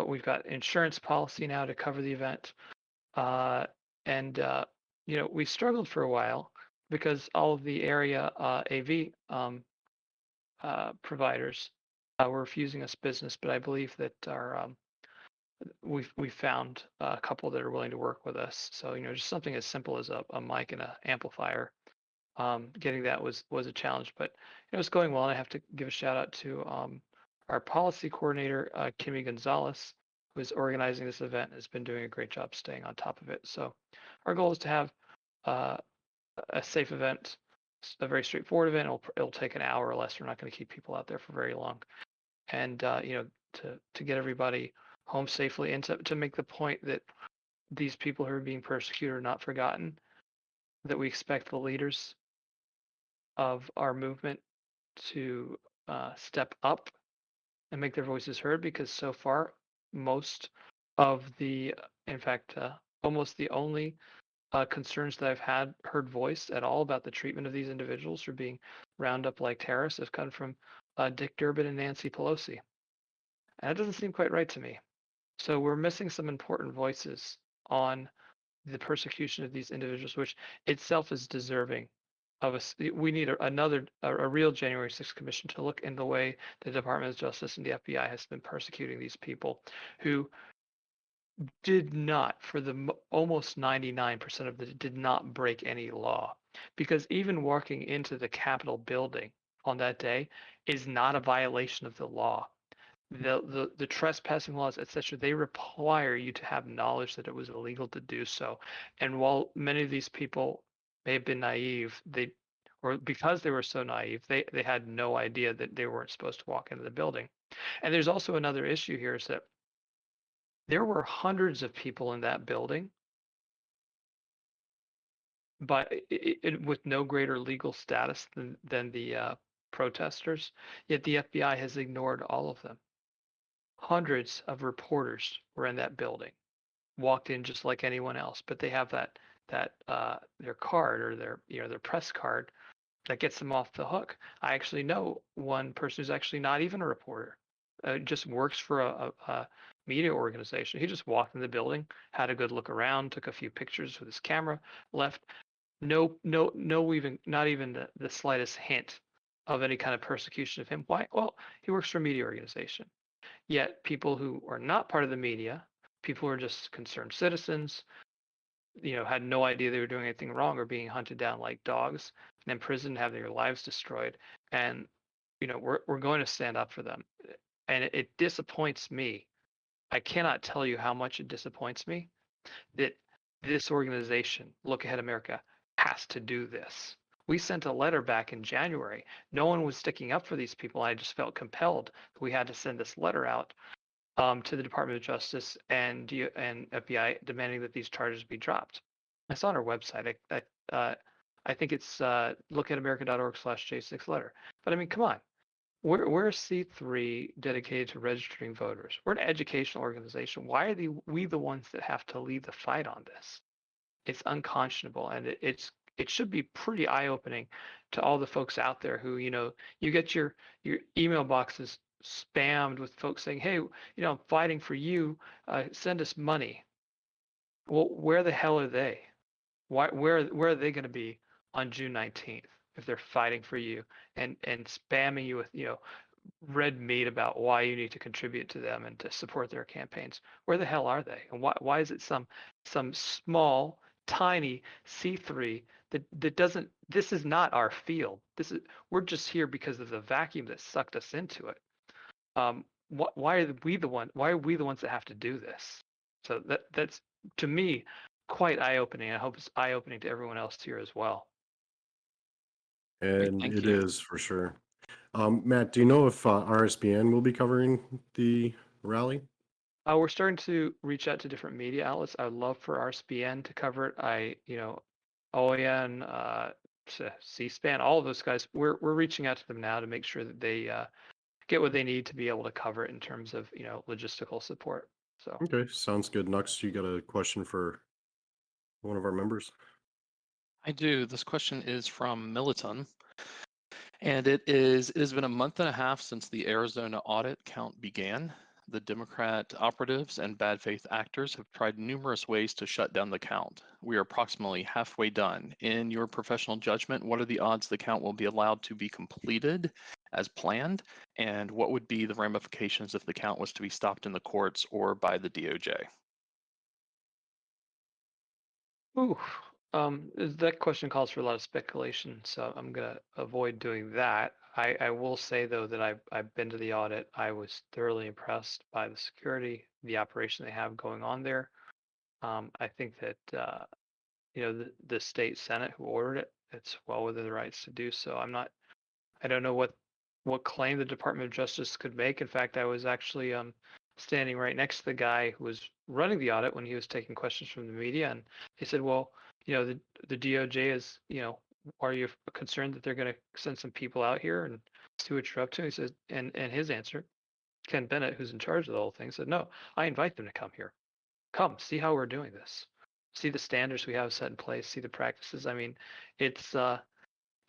We've got insurance policy now to cover the event. We struggled for a while because all of the area AV providers were refusing us business, but I believe that our we found a couple that are willing to work with us. So just something as simple as a mic and an amplifier. Getting that was a challenge, but it's going well. And I have to give a shout out to our policy coordinator, Kimmy Gonzalez, who is organizing this event and has been doing a great job staying on top of it. So our goal is to have a safe event, a very straightforward event. It'll take an hour or less. We're not going to keep people out there for very long, and to get everybody home safely, and to make the point that these people who are being persecuted are not forgotten, that we expect the leaders of our movement to step up and make their voices heard, because so far most of in fact, almost the only concerns that I've heard voiced at all about the treatment of these individuals for being rounded up like terrorists have come from Dick Durbin and Nancy Pelosi. And that doesn't seem quite right to me. So we're missing some important voices on the persecution of these individuals, which itself is deserving of us. We need a real January 6th commission to look in the way the Department of Justice and the FBI has been persecuting these people who did not, for the almost 99% of them, did not break any law. Because even walking into the Capitol building on that day is not a violation of the law. The trespassing laws, etc., they require you to have knowledge that it was illegal to do so. And while many of these people may have been naive, or because they were so naive, they had no idea that they weren't supposed to walk into the building. And there's also another issue here, is that there were hundreds of people in that building, but with no greater legal status than the protesters, yet the FBI has ignored all of them. Hundreds of reporters were in that building, walked in just like anyone else, but they have that their card, or their press card, that gets them off the hook. I actually know one person who's actually not even a reporter, just works for a media organization. He just walked in the building, had a good look around, took a few pictures with his camera, left. No, even not even the slightest hint of any kind of persecution of him. Why? Well, he works for a media organization. Yet people who are not part of the media, people who are just concerned citizens, had no idea they were doing anything wrong, or being hunted down like dogs and imprisoned, having their lives destroyed. And we're going to stand up for them. And it disappoints me. I cannot tell you how much it disappoints me that this organization, Look Ahead America, has to do this. We sent a letter back in January. No one was sticking up for these people. I just felt compelled that we had to send this letter out to the Department of Justice and FBI, demanding that these charges be dropped. It's on our website. I think it's lookatAmerica.org/J6letter. But I mean, come on. We're a C3 dedicated to registering voters. We're an educational organization. Why are we the ones that have to lead the fight on this? It's unconscionable, and it should be pretty eye-opening to all the folks out there who, you get your email boxes spammed with folks saying, hey, I'm fighting for you, send us money. Well, where the hell are they? Where are they going to be on June 19th if they're fighting for you and spamming you with, red meat about why you need to contribute to them and to support their campaigns? Where the hell are they? And why is it some small, tiny C3 that doesn't, this is not our field. We're just here because of the vacuum that sucked us into it. Why are we the ones that have to do this? So that's, to me, quite eye-opening. I hope it's eye-opening to everyone else here as well. And thank it you. is for sure. Matt, do you know if RSBN will be covering the rally? We're starting to reach out to different media outlets. I would love for RSBN to cover it. OAN, C-SPAN, all of those guys. We're reaching out to them now to make sure that they get what they need to be able to cover it in terms of logistical support. So Okay, sounds good. Next, you got a question for one of our members? I do. This question is from Militon. And it has been a month and a half since the Arizona audit count began. the Democrat operatives and bad faith actors have tried numerous ways to shut down the count. We are approximately halfway done. In your professional judgment, what are the odds the count will be allowed to be completed as planned? And what would be the ramifications if the count was to be stopped in the courts or by the DOJ? Ooh, that question calls for a lot of speculation, so I'm gonna avoid doing that. I will say though that I've been to the audit. I was thoroughly impressed by the security, the operation they have going on there. I think that the state senate who ordered it, it's well within the rights to do so. I don't know what claim the Department of Justice could make. In fact, I was actually standing right next to the guy who was running the audit when he was taking questions from the media, and he said, "Well, the DOJ is, are you concerned that they're going to send some people out here and see what you're up to?" He says, and his answer, Ken Bennett, who's in charge of the whole thing, said, "No, I invite them to come here. Come, see how we're doing this. See the standards we have set in place. See the practices. I mean, it's a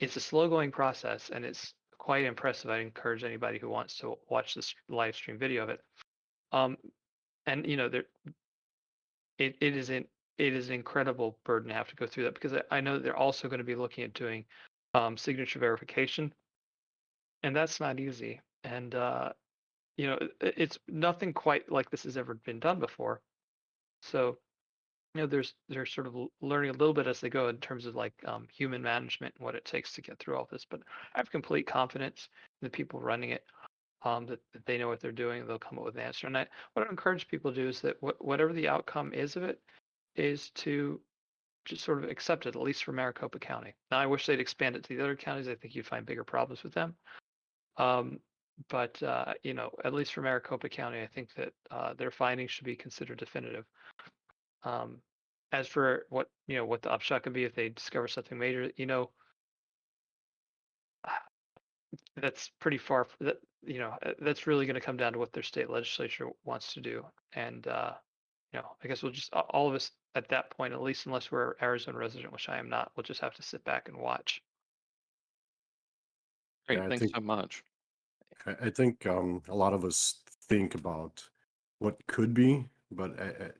slow going process and it's quite impressive. I encourage anybody who wants to watch this live stream video of it. Um, and it is an incredible burden to have to go through that because I know that they're also going to be looking at doing signature verification, and that's not easy. And it's nothing quite like this has ever been done before. So they're sort of learning a little bit as they go in terms of like human management and what it takes to get through all this. But I have complete confidence in the people running it, that they know what they're doing. They'll come up with an answer. And what I encourage people to do is that whatever the outcome is of it, is to just sort of accept it, at least for Maricopa County. Now, I wish they'd expand it to the other counties. I think you'd find bigger problems with them. But at least for Maricopa County, I think that their findings should be considered definitive. As for what the upshot could be if they discover something major, that's pretty far. That's really going to come down to what their state legislature wants to do. And I guess we'll just all of us at that point, at least unless we're Arizona resident, which I am not, we'll just have to sit back and watch. Great, Yeah, I thanks think so much. I think a lot of us think about what could be, but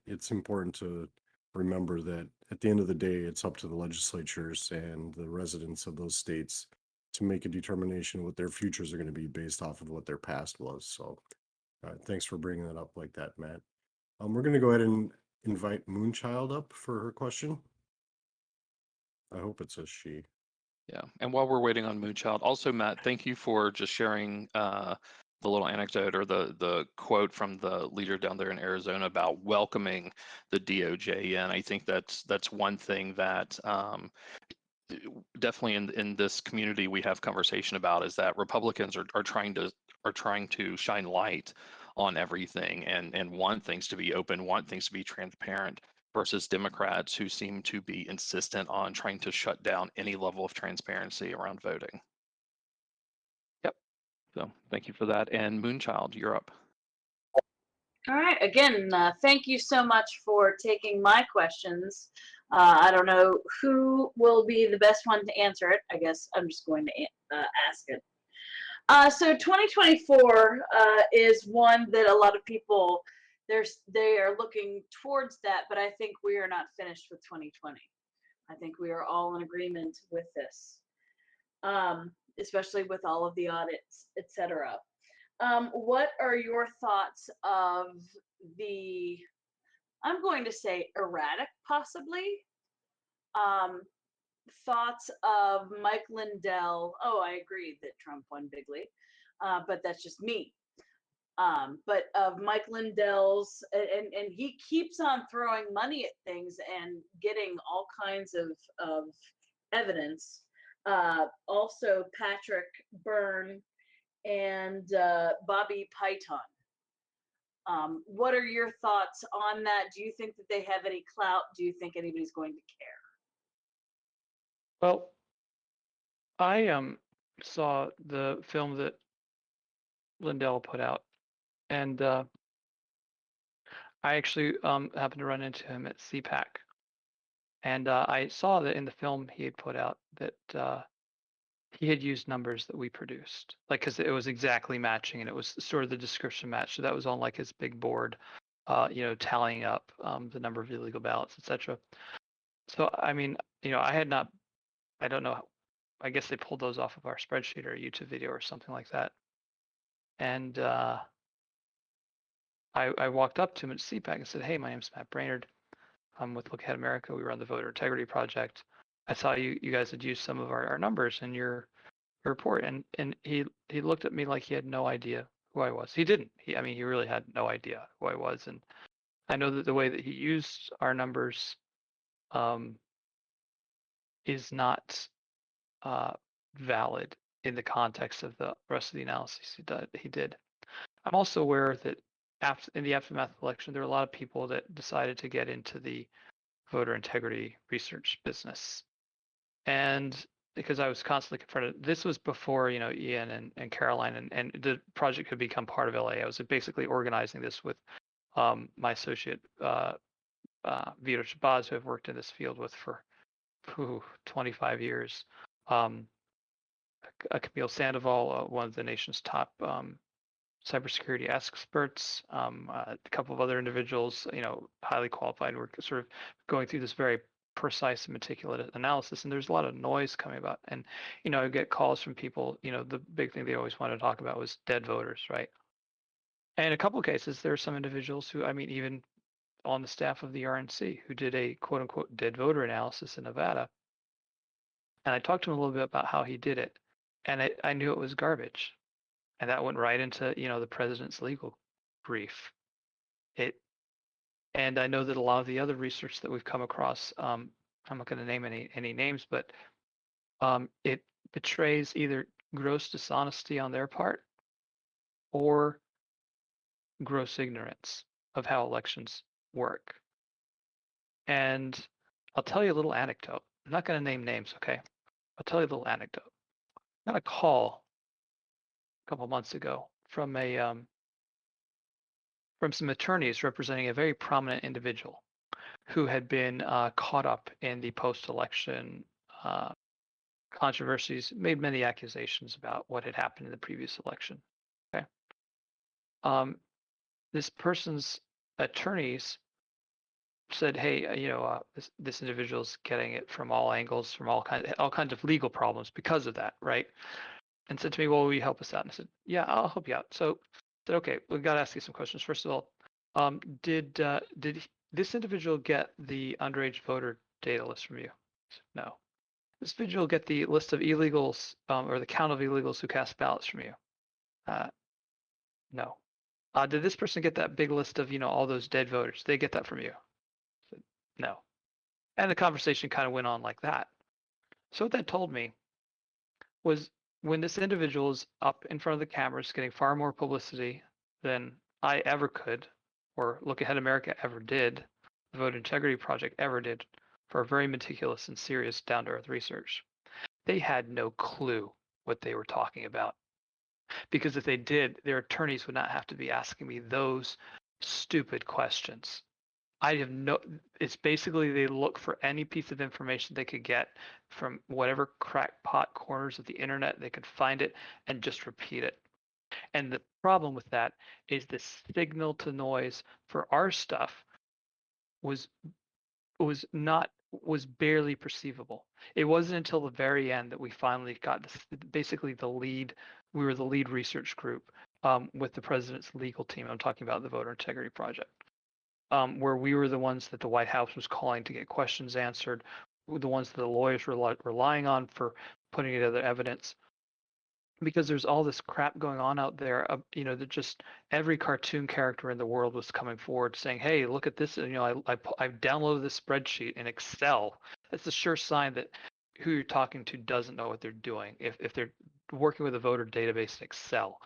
it's important to remember that at the end of the day, it's up to the legislatures and the residents of those states to make a determination what their futures are going to be based off of what their past was. So thanks for bringing that up like that, Matt. We're going to go ahead and invite Moonchild up for her question. I hope it says she. Yeah, and while we're waiting on Moonchild, also Matt, thank you for just sharing the little anecdote or the quote from the leader down there in Arizona about welcoming the DOJ in. I think that's one thing that definitely in this community we have conversation about is that Republicans are trying to shine light on everything and want things to be open, want things to be transparent, versus Democrats who seem to be insistent on trying to shut down any level of transparency around voting. Yep. So thank you for that. And Moonchild, you're up. All right. Again, thank you so much for taking my questions. I don't know who will be the best one to answer it. I guess I'm just going to ask it. So 2024 is one that a lot of people they are looking towards that, but I think we are not finished with 2020. I think we are all in agreement with this, especially with all of the audits, etc. What are your thoughts of the, I'm going to say erratic, possibly, thoughts of Mike Lindell? Oh, I agree that Trump won bigly, but that's just me. But of Mike Lindell's, and he keeps on throwing money at things and getting all kinds of evidence. Also, Patrick Byrne and Bobby Piton. What are your thoughts on that? Do you think that they have any clout? Do you think anybody's going to care? Well, I saw the film that Lindell put out, and I actually happened to run into him at CPAC, and I saw that in the film he had put out that he had used numbers that we produced, like because it was exactly matching and it was sort of the description match. So that was on like his big board, tallying up the number of illegal ballots, etc. So I mean, I had not, I don't know, I guess they pulled those off of our spreadsheet or a YouTube video or something like that. And I walked up to him at CPAC and said, "Hey, my name's Matt Braynard. I'm with Look Ahead America. We run the Voter Integrity Project. I saw you guys had used some of our numbers in your report." And he looked at me like he had no idea who I was. He didn't. He really had no idea who I was. And I know that the way that he used our numbers is not valid in the context of the rest of the analysis he did. I'm also aware that in the aftermath of the election, there were a lot of people that decided to get into the voter integrity research business. And because I was constantly confronted, this was before, Ian and Caroline and the project could become part of LA. I was basically organizing this with my associate, Vito Shabazz, who I've worked in this field with for 25 years. Camille Sandoval, one of the nation's top cybersecurity experts, a couple of other individuals, highly qualified. We're sort of going through this very precise and meticulous analysis, and there's a lot of noise coming about. And I get calls from people. The big thing they always wanted to talk about was dead voters, right? And in a couple of cases, there are some individuals who, even on the staff of the RNC, who did a quote unquote dead voter analysis in Nevada. And I talked to him a little bit about how he did it, and I knew it was garbage. And that went right into the president's legal brief. And I know that a lot of the other research that we've come across, I'm not going to name any names, but it betrays either gross dishonesty on their part or gross ignorance of how elections work. And I'll tell you a little anecdote. I'm not going to name names, okay? I'll tell you a little anecdote. I got a call a couple months ago from some attorneys representing a very prominent individual who had been caught up in the post-election controversies, made many accusations about what had happened in the previous election. Okay, this person's attorneys said, "Hey, this individual's getting it from all angles, from all kinds of legal problems because of that, right?" And said to me, "Well, will you help us out?" And I said, "Yeah, I'll help you out." So I said, "Okay, we got to ask you some questions. First of all, did this individual get the underage voter data list from you?" I said, "No." This individual get the list of illegals or the count of illegals who cast ballots from you? No. Did this person get that big list of all those dead voters? They get that from you? I said, no. And the conversation kind of went on like that. So what that told me was when this individual is up in front of the cameras getting far more publicity than I ever could, or Look Ahead America ever did, the Voter Integrity Project ever did, for very meticulous and serious down-to-earth research, they had no clue what they were talking about. Because if they did, their attorneys would not have to be asking me those stupid questions. It's basically they look for any piece of information they could get from whatever crackpot corners of the internet they could find it and just repeat it. And the problem with that is the signal to noise for our stuff was barely perceivable. It wasn't until the very end that we finally got this, basically we were the lead research group with the president's legal team. I'm talking about the Voter Integrity Project. Where we were the ones that the White House was calling to get questions answered, the ones that the lawyers were relying on for putting together evidence. Because there's all this crap going on out there, that just every cartoon character in the world was coming forward saying, "Hey, look at this! I've downloaded this spreadsheet in Excel." That's a sure sign that who you're talking to doesn't know what they're doing. If they're working with a voter database in Excel,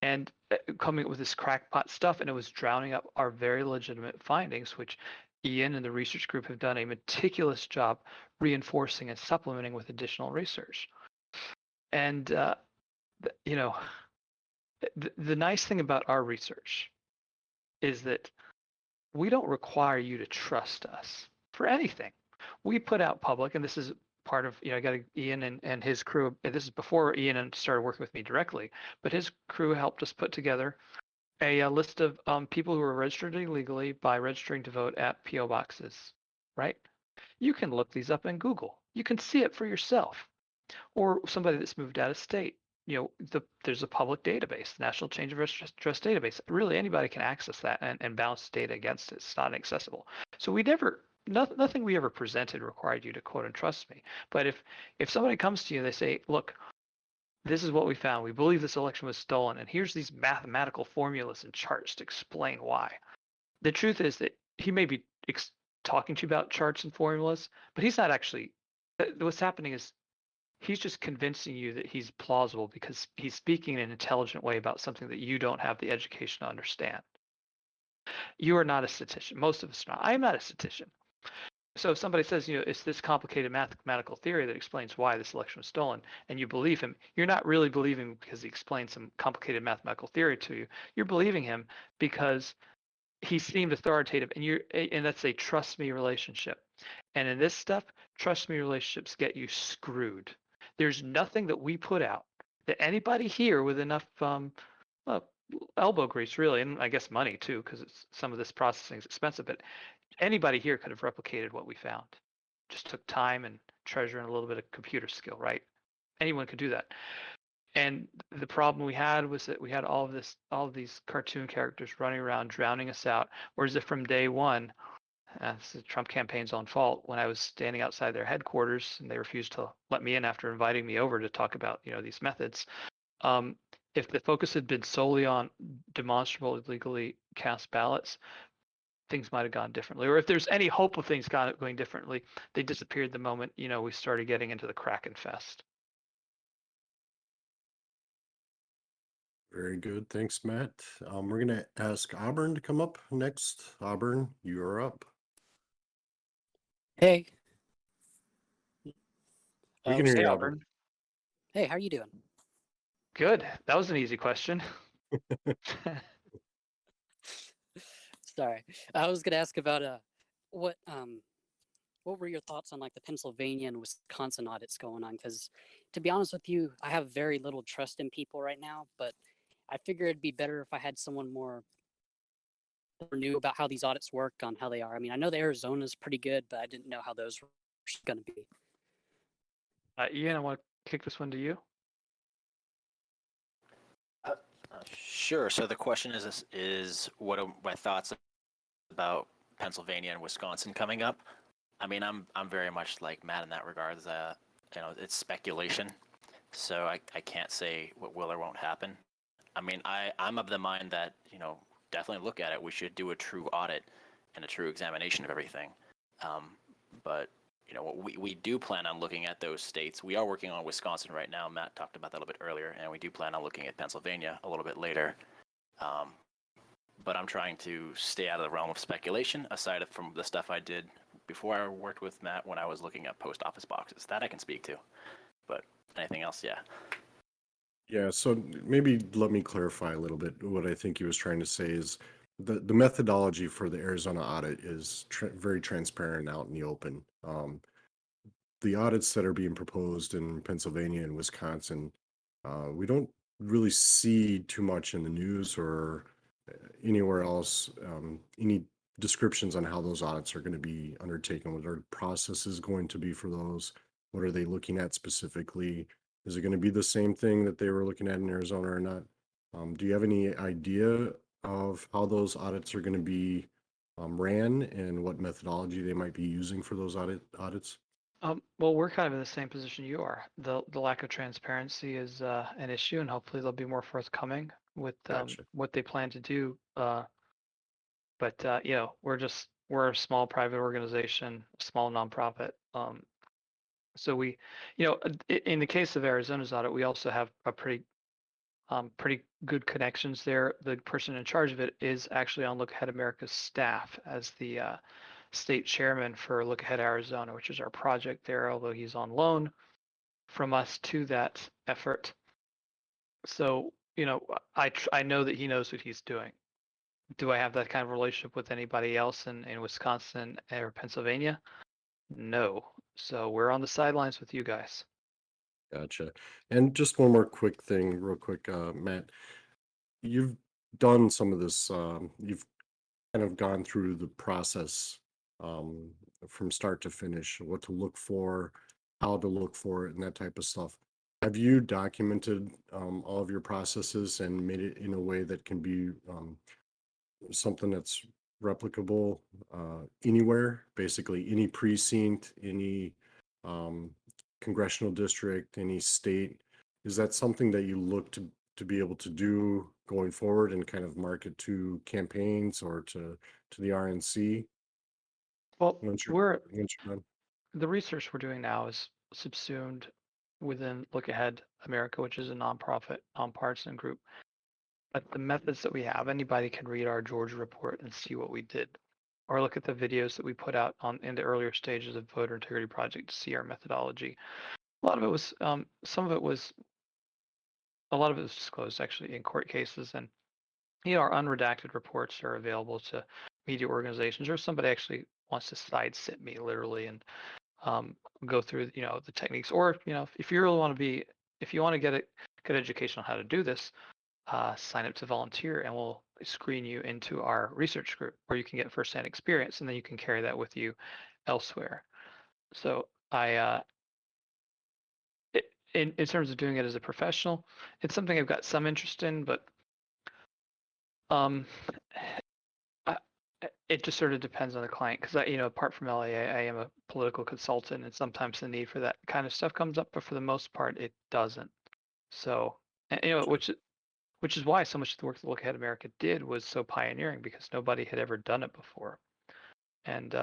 and coming up with this crackpot stuff, and it was drowning up our very legitimate findings, which Ian and the research group have done a meticulous job reinforcing and supplementing with additional research. And the nice thing about our research is that we don't require you to trust us for anything. We put out public, and this is part of, I got Ian and his crew. And this is before Ian started working with me directly, but his crew helped us put together a list of people who are registered illegally by registering to vote at PO boxes, right? You can look these up in Google. You can see it for yourself. Or somebody that's moved out of state. There's a public database, National Change of Address database. Really, anybody can access that and bounce data against it. It's not inaccessible. So nothing we ever presented required you to quote and trust me. But if somebody comes to you, they say, look, this is what we found. We believe this election was stolen, and here's these mathematical formulas and charts to explain why. The truth is that he may be talking to you about charts and formulas, but he's not actually. What's happening is he's just convincing you that he's plausible because he's speaking in an intelligent way about something that you don't have the education to understand. You are not a statistician. Most of us are not. I am not a statistician. So if somebody says, it's this complicated mathematical theory that explains why this election was stolen, and you believe him, you're not really believing him because he explained some complicated mathematical theory to you. You're believing him because he seemed authoritative, and that's a trust me relationship. And in this stuff, trust me relationships get you screwed. There's nothing that we put out that anybody here with enough elbow grease, really, and I guess money too, because some of this processing is expensive, but anybody here could have replicated what we found. Just took time and treasure and a little bit of computer skill, right? Anyone could do that. And the problem we had was that we had all of these cartoon characters running around drowning us out. Whereas if from day one, it's the Trump campaign's own fault, when I was standing outside their headquarters and they refused to let me in after inviting me over to talk about these methods. If the focus had been solely on demonstrable illegally cast ballots, things might have gone differently. Or if there's any hope of things going differently, they disappeared the moment we started getting into the Kraken Fest. Very good. Thanks, Matt. We're going to ask Auburn to come up next. Auburn, you are up. Hey. We can hear Hey, you, Auburn. Hey, how are you doing? Good. That was an easy question. Sorry. I was gonna ask about what were your thoughts on like the Pennsylvania and Wisconsin audits going on? Because to be honest with you, I have very little trust in people right now, but I figure it'd be better if I had someone more new about how these audits work, on how they are. I mean, I know the Arizona's pretty good, but I didn't know how those were gonna be. Ian, I want to kick this one to you. Sure. So the question is what are my thoughts about Pennsylvania and Wisconsin coming up? I mean, I'm very much like Matt in that regard. It's speculation, so I can't say what will or won't happen. I mean, I'm of the mind that definitely look at it. We should do a true audit and a true examination of everything. But we do plan on looking at those states. We are working on Wisconsin right now. Matt talked about that a little bit earlier, and we do plan on looking at Pennsylvania a little bit later. But I'm trying to stay out of the realm of speculation, aside from the stuff I did before I worked with Matt when I was looking at post office boxes. That I can speak to. But anything else, yeah. Yeah, so maybe let me clarify a little bit. What I think he was trying to say is the methodology for the Arizona audit is very transparent and out in the open. The audits that are being proposed in Pennsylvania and Wisconsin, we don't really see too much in the news or anywhere else, any descriptions on how those audits are going to be undertaken, what our process is going to be for those, what are they looking at specifically? Is it going to be the same thing that they were looking at in Arizona or not? Do you have any idea of how those audits are going to be ran and what methodology they might be using for those audits? Well, we're kind of in the same position you are. The lack of transparency is an issue, and hopefully they'll be more forthcoming with Gotcha. what they plan to do. But we're a small private organization, small nonprofit. So we, in the case of Arizona's audit, we also have a pretty good connections there. The person in charge of it is actually on Look Ahead America's staff as the state chairman for Look Ahead Arizona, which is our project there, although he's on loan from us to that effort. So, I know that he knows what he's doing. Do I have that kind of relationship with anybody else in Wisconsin or Pennsylvania? No. So we're on the sidelines with you guys. Gotcha. And just one more quick thing, real quick, Matt. You've done some of this, you've kind of gone through the process um, from start to finish, what to look for, how to look for it, and that type of stuff. Have you documented all of your processes and made it in a way that can be something that's replicable anywhere, basically any precinct, any um, congressional district, any state? Is that something that you look to be able to do going forward and kind of market to campaigns or to the RNC Well, once you're we're once you're done? the research we're doing now is subsumed within Look Ahead America, which is a nonprofit, nonpartisan group. But the methods that we have, anybody can read our Georgia report and see what we did, or look at the videos that we put out on in the earlier stages of Voter Integrity Project to see our methodology. A lot of it was, some of it was, a lot of it was disclosed actually in court cases, and our unredacted reports are available to media organizations, or if somebody actually wants to sidestep me literally and go through the techniques, or if you really want to be, if you want to get a good education on how to do this, sign up to volunteer and we'll screen you into our research group where you can get firsthand experience and then you can carry that with you elsewhere. So in terms of doing it as a professional, it's something I've got some interest in, but um, it just sort of depends on the client because apart from LAA, I am a political consultant, and sometimes the need for that kind of stuff comes up, but for the most part, it doesn't. So, which is why so much of the work that Look Ahead America did was so pioneering because nobody had ever done it before, and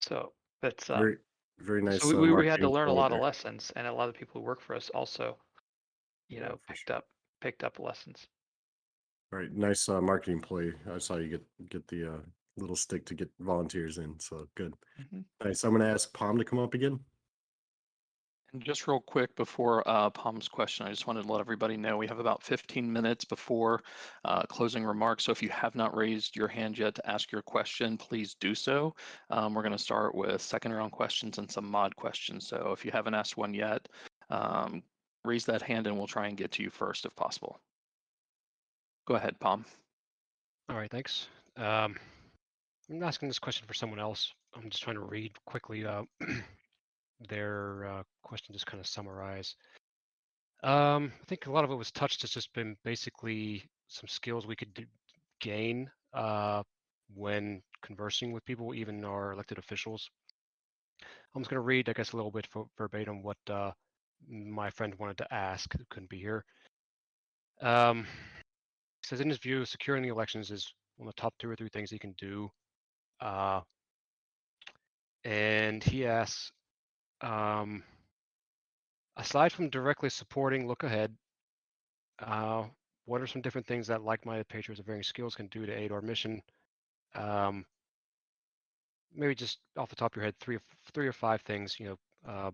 so that's Very, very nice so we had to marketing learn a ploy lot of there. lessons, and a lot of people who work for us also, Yeah, for picked sure. up lessons. All right, nice marketing play. I saw you get the little stick to get volunteers in, so good. Mhm. Nice. I'm going to ask Palm to come up again. And just real quick before Palm's question, I just wanted to let everybody know we have about 15 minutes before closing remarks. So if you have not raised your hand yet to ask your question, please do so. We're going to start with second round questions and some mod questions. So if you haven't asked one yet, raise that hand and we'll try and get to you first if possible. Go ahead, Palm. All right, thanks. I'm asking this question for someone else. I'm just trying to read quickly their question, just kind of summarize. I think a lot of it was touched. It's just been basically some skills we could gain when conversing with people, even our elected officials. I'm just going to read, I guess, a little bit verbatim what my friend wanted to ask, who couldn't be here. He says, in his view, securing the elections is one of the top 2 or 3 things he can do. And he asks, aside from directly supporting Look Ahead, what are some different things that like-minded patriots of varying skills can do to aid our mission? Maybe just off the top of your head, 3 or 5 things. I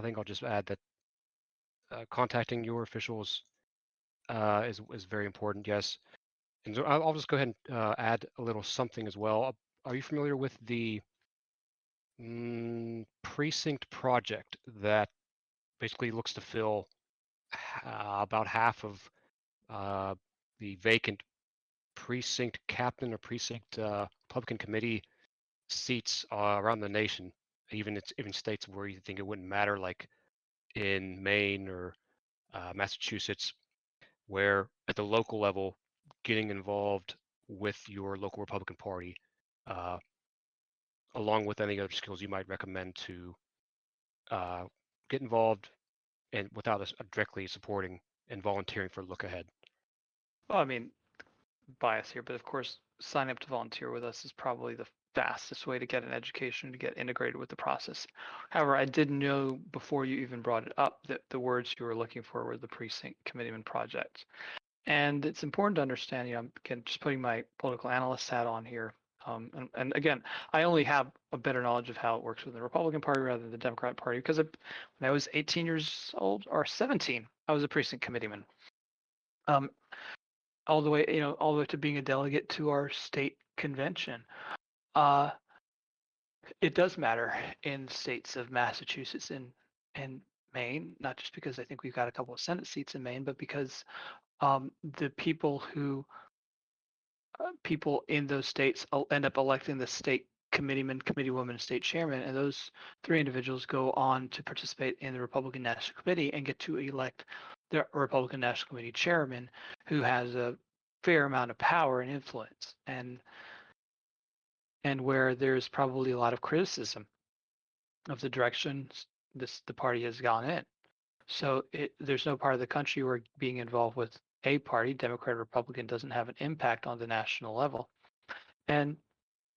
think I'll just add that contacting your officials is very important. Yes, and so I'll just go ahead and add a little something as well. Are you familiar with the Precinct Project that basically looks to fill about half of the vacant precinct captain or precinct Republican committee seats around the nation, even states where you think it wouldn't matter, like in Maine or Massachusetts, where at the local level, getting involved with your local Republican Party, along with any other skills you might recommend to get involved and without us directly supporting and volunteering for Look Ahead. Well, I mean, bias here, but of course, sign up to volunteer with us is probably the fastest way to get an education, to get integrated with the process. However, I did know before you even brought it up that the words you were looking for were the Precinct Committeeman Project. And it's important to understand, I'm again just putting my political analyst hat on here. And again, I only have a better knowledge of how it works within the Republican Party rather than the Democratic Party because when I was 18 years old or 17, I was a precinct committeeman. All the way, all the way to being a delegate to our state convention. It does matter in states of Massachusetts and Maine, not just because I think we've got a couple of Senate seats in Maine, but because the people in those states end up electing the state committeeman, committeewoman, and state chairman, and those three individuals go on to participate in the Republican National Committee and get to elect the Republican National Committee chairman, who has a fair amount of power and influence, and where there's probably a lot of criticism of the direction the party has gone in. So there's no part of the country where being involved with a party, Democrat or Republican, doesn't have an impact on the national level. And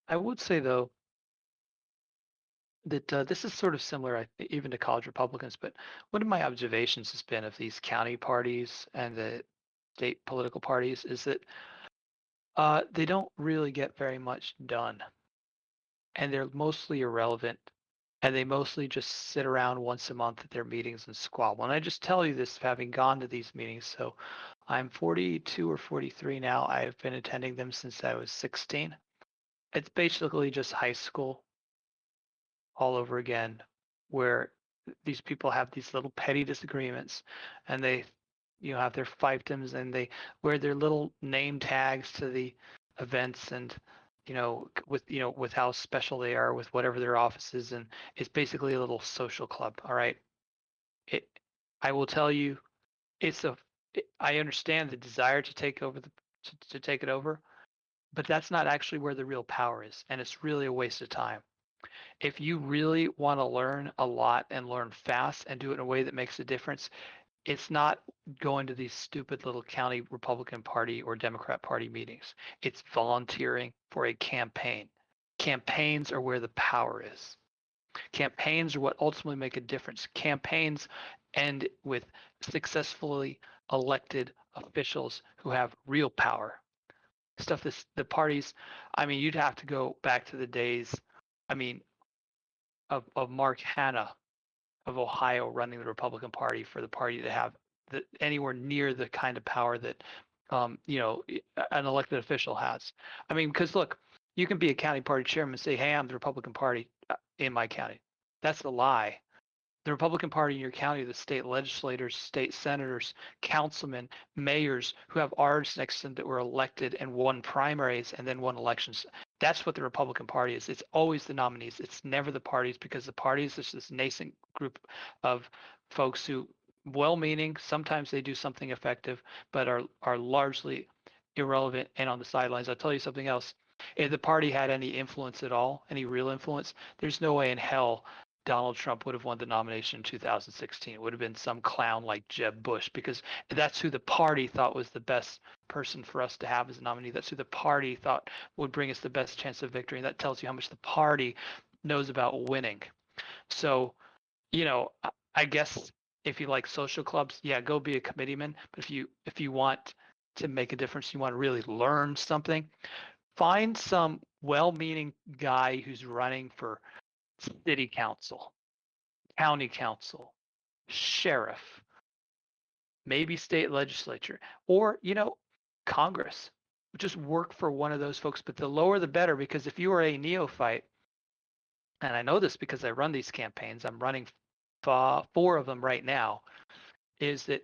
I would say, though, that this is sort of similar even to college Republicans, but one of my observations has been of these county parties and the state political parties is that they don't really get very much done. And they're mostly irrelevant. And they mostly just sit around once a month at their meetings and squabble. And I just tell you this having gone to these meetings. So I'm 42 or 43 now. I've been attending them since I was 16. It's basically just high school all over again, where these people have these little petty disagreements and they have their fiefdoms and they wear their little name tags to the events and with how special they are with whatever their office is, and it's basically a little social club. All right. I will tell you, I understand the desire to take over to take it over, but that's not actually where the real power is, and it's really a waste of time. If you really want to learn a lot and learn fast and do it in a way that makes a difference, it's not going to these stupid little county Republican Party or Democrat Party meetings. It's volunteering for a campaign. Campaigns are where the power is. Campaigns are what ultimately make a difference. Campaigns end with successfully elected officials who have real power. The parties, you'd have to go back to the days, of Mark Hanna of Ohio running the Republican Party for the party to have anywhere near the kind of power that an elected official has. Because look, you can be a county party chairman and say, "Hey, I'm the Republican Party in my county." That's a lie. The Republican Party in your county, the state legislators, state senators, councilmen, mayors who have R's next to them that were elected and won primaries and then won elections. That's what the Republican Party is. It's always the nominees. It's never the parties, because the parties is this nascent group of folks who, well-meaning, sometimes they do something effective, but are largely irrelevant and on the sidelines. I'll tell you something else. If the party had any influence at all, any real influence, there's no way in hell Donald Trump would have won the nomination in 2016. It would have been some clown like Jeb Bush, because that's who the party thought was the best person for us to have as a nominee. That's who the party thought would bring us the best chance of victory. And that tells you how much the party knows about winning. So, I guess if you like social clubs, yeah, go be a committeeman. But if you want to make a difference, you want to really learn something, find some well-meaning guy who's running for city council, county council, sheriff, maybe state legislature, or Congress. Just work for one of those folks, but the lower the better, because if you are a neophyte, and I know this because I run these campaigns, I'm running 4 of them right now, is that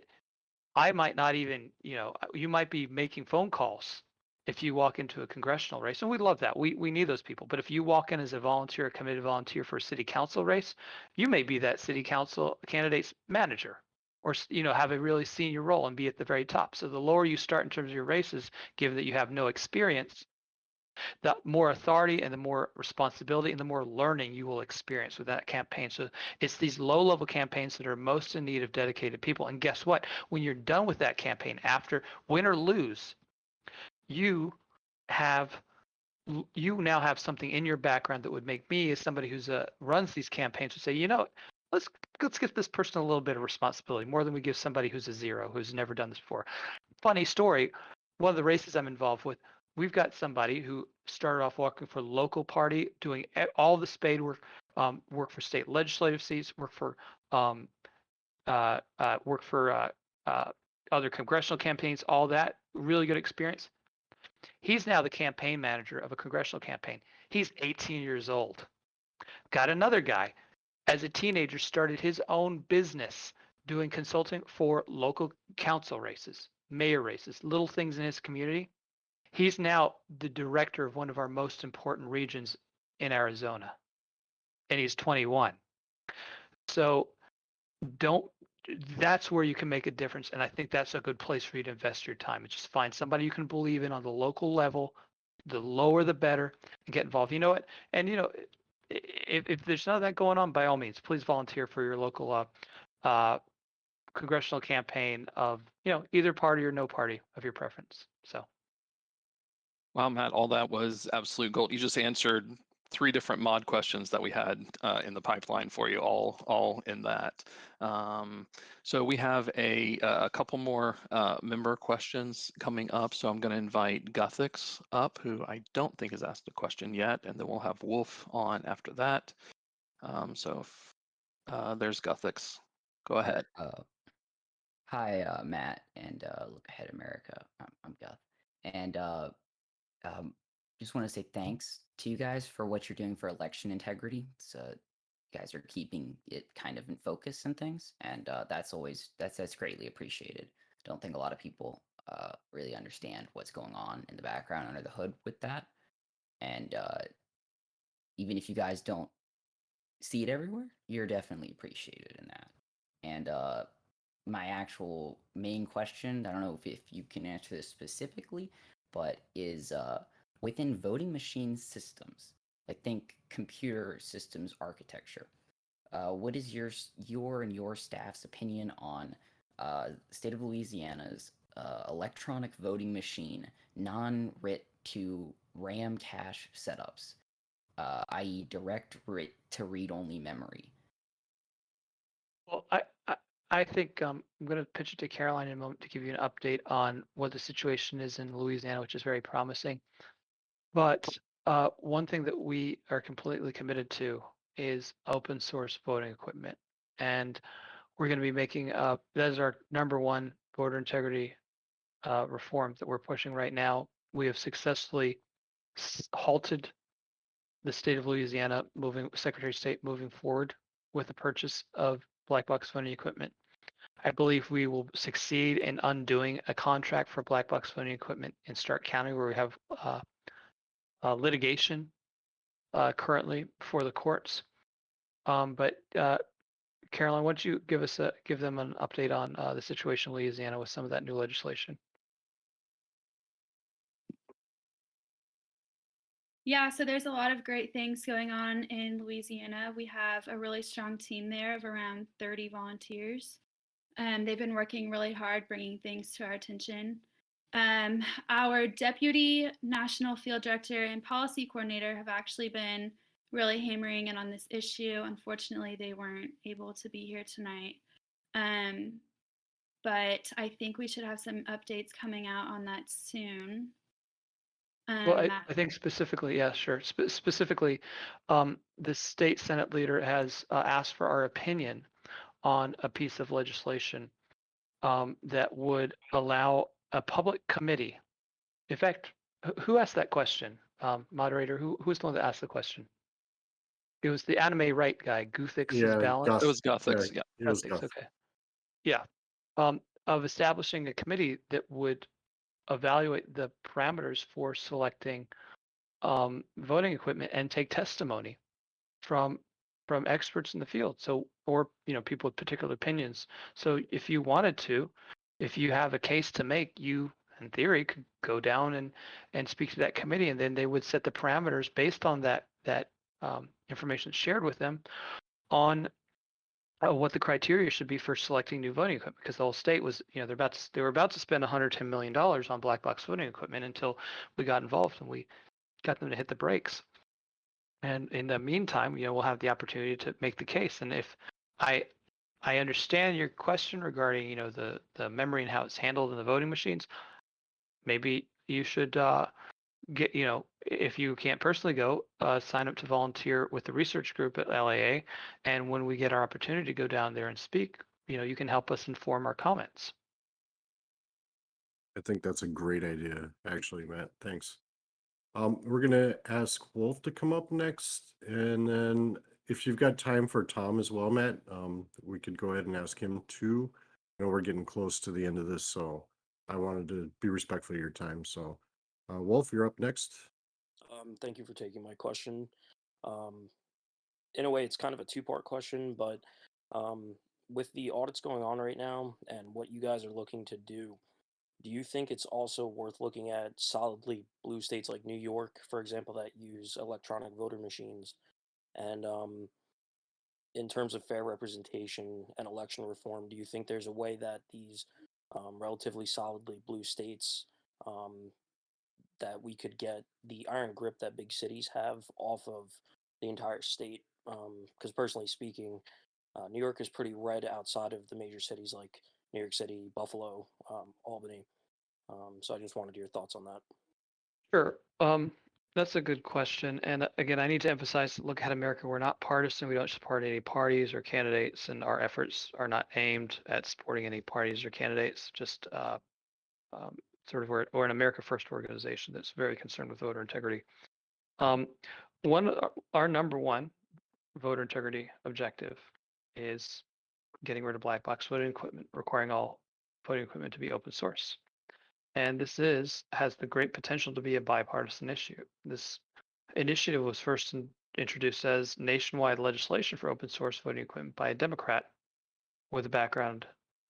I might not even, you might be making phone calls if you walk into a congressional race, and we love that. We need those people. But if you walk in as a volunteer, a committed volunteer for a city council race, you may be that city council candidate's manager, or have a really senior role and be at the very top. So the lower you start in terms of your races, given that you have no experience, the more authority and the more responsibility and the more learning you will experience with that campaign. So it's these low-level campaigns that are most in need of dedicated people. And guess what? When you're done with that campaign, after win or lose, you now have something in your background that would make me, as somebody who's runs these campaigns, to say, let's give this person a little bit of responsibility, more than we give somebody who's a zero, who's never done this before. Funny story, one of the races I'm involved with, we've got somebody who started off working for local party, doing all the spade work, work for state legislative seats, work for other congressional campaigns, all that, really good experience. He's now the campaign manager of a congressional campaign. He's 18 years old. Got another guy, as a teenager, started his own business doing consulting for local council races, mayor races, little things in his community. He's now the director of one of our most important regions in Arizona, and he's 21. So don't, that's where you can make a difference. And I think that's a good place for you to invest your time, and just find somebody you can believe in on the local level. The lower the better, and get involved. You know what? And if there's none of that going on, by all means, please volunteer for your local congressional campaign of either party or no party of your preference. So Wow, Matt, all that was absolute gold. You just answered 3 different mod questions that we had in the pipeline for you, all in that. So we have a couple more member questions coming up. So I'm going to invite Guthix up, who I don't think has asked a question yet, and then we'll have Wolf on after that. There's Guthix. Go ahead. Hi, Matt, and Look Ahead America. I'm Guth, and just want to say thanks to you guys for what you're doing for election integrity. So you guys are keeping it kind of in focus and things, and that's greatly appreciated. I don't think a lot of people really understand what's going on in the background under the hood with that, and even if you guys don't see it everywhere, you're definitely appreciated in that. And my actual main question, I don't know if you can answer this specifically, but is within voting machine systems, I think computer systems architecture, what is your and your staff's opinion on state of Louisiana's electronic voting machine non-writ to RAM cache setups, i.e. direct writ to read-only memory? Well, I think I'm going to pitch it to Caroline in a moment to give you an update on what the situation is in Louisiana, which is very promising. But one thing that we are completely committed to is open source voting equipment. And we're going to be making, that is our number one voter integrity reform that we're pushing right now. We have successfully halted the state of Louisiana Secretary of State moving forward with the purchase of black box voting equipment. I believe we will succeed in undoing a contract for black box voting equipment in Stark County, where we have litigation currently before the courts. But Caroline, why don't you give them an update on the situation in Louisiana with some of that new legislation? Yeah, so there's a lot of great things going on in Louisiana. We have a really strong team there of around 30 volunteers. They've been working really hard bringing things to our attention. Our deputy national field director and policy coordinator have actually been really hammering in on this issue. Unfortunately, they weren't able to be here tonight. But I think we should have some updates coming out on that soon. Well, I think specifically, yeah, sure. Specifically, the state Senate leader has asked for our opinion on a piece of legislation that would allow a public committee. In fact, who asked that question? Moderator, who was the one that asked the question? It was the anime right guy, Guthix's Yeah, balance. It was Guthix, yeah. It was Guthix, Guth. okay. Yeah. Of establishing a committee that would evaluate the parameters for selecting voting equipment and take testimony from experts in the field. So, or people with particular opinions. So if you wanted to, if you have a case to make, you in theory could go down and speak to that committee, and then they would set the parameters based on that information shared with them on what the criteria should be for selecting new voting equipment. Because the whole state was, they were about to spend $110 million on black box voting equipment until we got involved and we got them to hit the brakes. And in the meantime, we'll have the opportunity to make the case. And if I understand your question regarding, the memory and how it's handled in the voting machines, maybe you should get, if you can't personally go, sign up to volunteer with the research group at LAA. And when we get our opportunity to go down there and speak, you can help us inform our comments. I think that's a great idea, actually, Matt. Thanks. We're gonna ask Wolf to come up next, and then if you've got time for Tom as well, Matt, we could go ahead and ask him too. I know we're getting close to the end of this, so I wanted to be respectful of your time. So, Wolf, you're up next. Thank you for taking my question. In a way, it's kind of a two-part question, but with the audits going on right now and what you guys are looking to do you think it's also worth looking at solidly blue states like New York, for example, that use electronic voter machines? And in terms of fair representation and election reform, do you think there's a way that these relatively solidly blue states that we could get the iron grip that big cities have off of the entire state? Because personally speaking, New York is pretty red outside of the major cities like New York City, Buffalo, Albany. So I just wanted your thoughts on that. Sure. That's a good question. And again, I need to emphasize, look at America, we're not partisan. We don't support any parties or candidates, and our efforts are not aimed at supporting any parties or candidates. Just sort of we're an America First organization that's very concerned with voter integrity. Our number one voter integrity objective is getting rid of black box voting equipment, requiring all voting equipment to be open source. And this has the great potential to be a bipartisan issue. This initiative was first introduced as nationwide legislation for open source voting equipment by a Democrat with a background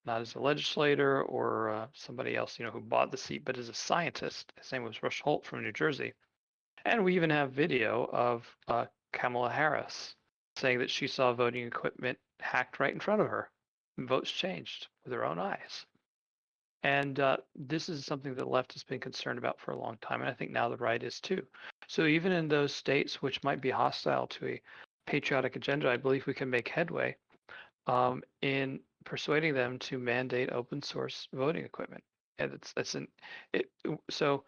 not as a legislator or somebody else, who bought the seat, but as a scientist. His name was Rush Holt from New Jersey. And we even have video of Kamala Harris saying that she saw voting equipment hacked right in front of her. Votes changed with her own eyes. And this is something the left has been concerned about for a long time, and I think now the right is too. So even in those states which might be hostile to a patriotic agenda, I believe we can make headway in persuading them to mandate open source voting equipment. And so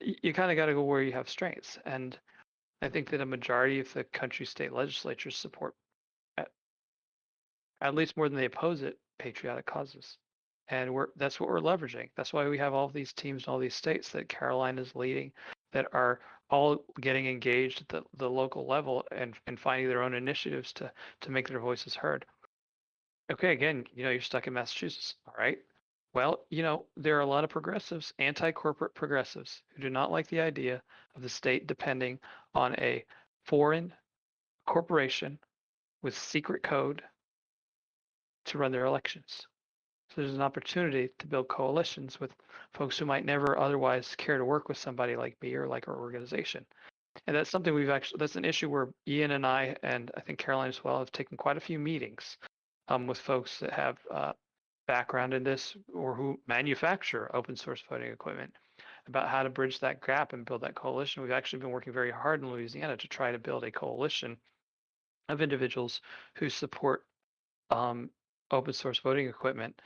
you kind of got to go where you have strengths, and I think that a majority of the country's state legislatures support, at least more than they oppose it, patriotic causes. And that's what we're leveraging. That's why we have all these teams in all these states that Caroline is leading that are all getting engaged at the local level and finding their own initiatives to make their voices heard. Okay, again, you're stuck in Massachusetts. All right. Well, there are a lot of progressives, anti-corporate progressives, who do not like the idea of the state depending on a foreign corporation with secret code to run their elections. So there's an opportunity to build coalitions with folks who might never otherwise care to work with somebody like me or like our organization. And that's something that's an issue where Ian and I, and I think Caroline as well, have taken quite a few meetings with folks that have background in this or who manufacture open source voting equipment about how to bridge that gap and build that coalition. We've actually been working very hard in Louisiana to try to build a coalition of individuals who support open source voting equipment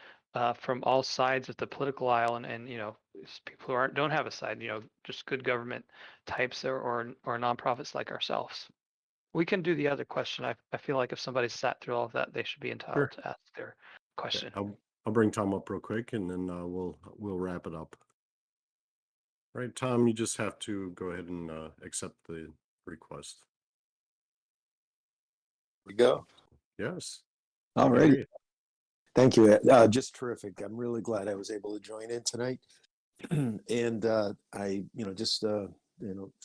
from all sides of the political aisle, and people who don't have a side, just good government types or nonprofits like ourselves. We can do the other question. I feel like if somebody sat through all of that, they should be entitled to ask their question. I'll bring Tom up real quick, and then we'll wrap it up. All right, Tom, you just have to go ahead and accept the request. We go. Yes. All right. Thank you. Just terrific. I'm really glad I was able to join in tonight. And I, just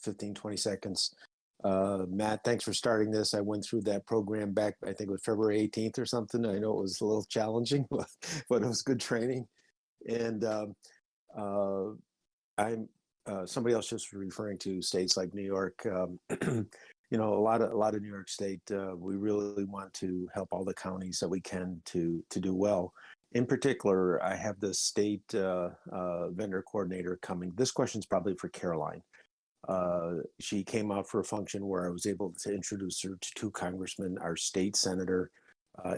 15, 20 seconds. Matt, thanks for starting this. I went through that program back, I think it was February 18th or something. I know it was a little challenging, but it was good training. And I'm somebody else just referring to states like New York. A lot of New York State. We really want to help all the counties that we can to do well. In particular, I have the state vendor coordinator coming. This question is probably for Caroline. She came out for a function where I was able to introduce her to two congressmen, our state senator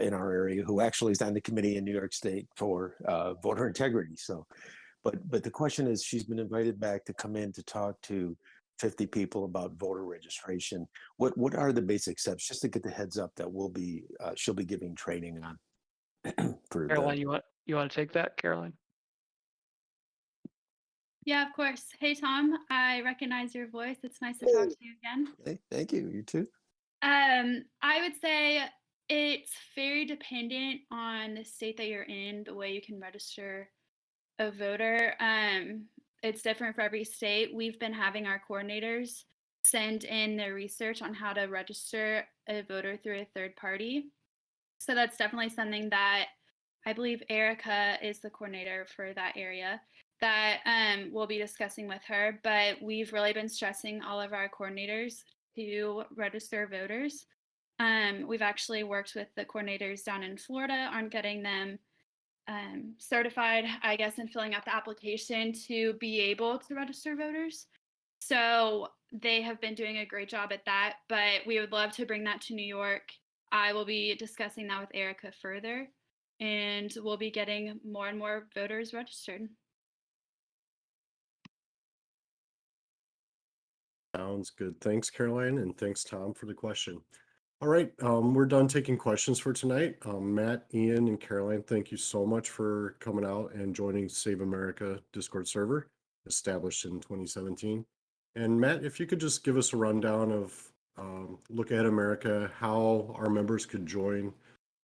in our area, who actually is on the committee in New York State for voter integrity. So, but the question is, she's been invited back to come in to talk to 50 people about voter registration. What are the basic steps, just to get the heads up that she'll be giving training on? For Caroline, you want to take that, Caroline? Yeah, of course. Hey, Tom, I recognize your voice. It's nice to talk to you again. Hey, thank you. You too. I would say it's very dependent on the state that you're in, the way you can register a voter. It's different for every state. We've been having our coordinators send in their research on how to register a voter through a third party. So that's definitely something that I believe Erica is the coordinator for that area that we'll be discussing with her. But we've really been stressing all of our coordinators to register voters. We've actually worked with the coordinators down in Florida on getting them certified, I guess, and filling out the application to be able to register voters. So they have been doing a great job at that, but we would love to bring that to New York. I will be discussing that with Erica further, and we'll be getting more and more voters registered. Sounds good. Thanks, Caroline, and thanks, Tom, for the question. All right, we're done taking questions for tonight. Matt, Ian, and Caroline, thank you so much for coming out and joining Save America Discord server, established in 2017. And Matt, if you could just give us a rundown of Look Ahead America, how our members could join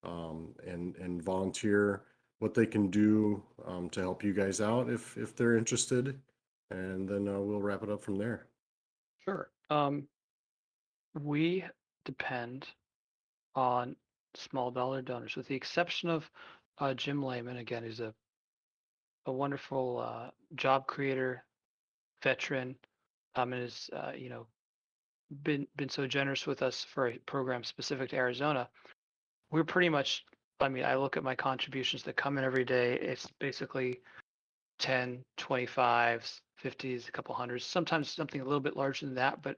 and volunteer, what they can do to help you guys out if they're interested, and then we'll wrap it up from there. Sure. We depend on small dollar donors, with the exception of Jim Lehman. Again, he's a wonderful job creator, veteran, and has been so generous with us for a program specific to Arizona. We're pretty much. I mean, I look at my contributions that come in every day. It's basically 10, 25s, 50s, a couple hundreds, sometimes something a little bit larger than that. But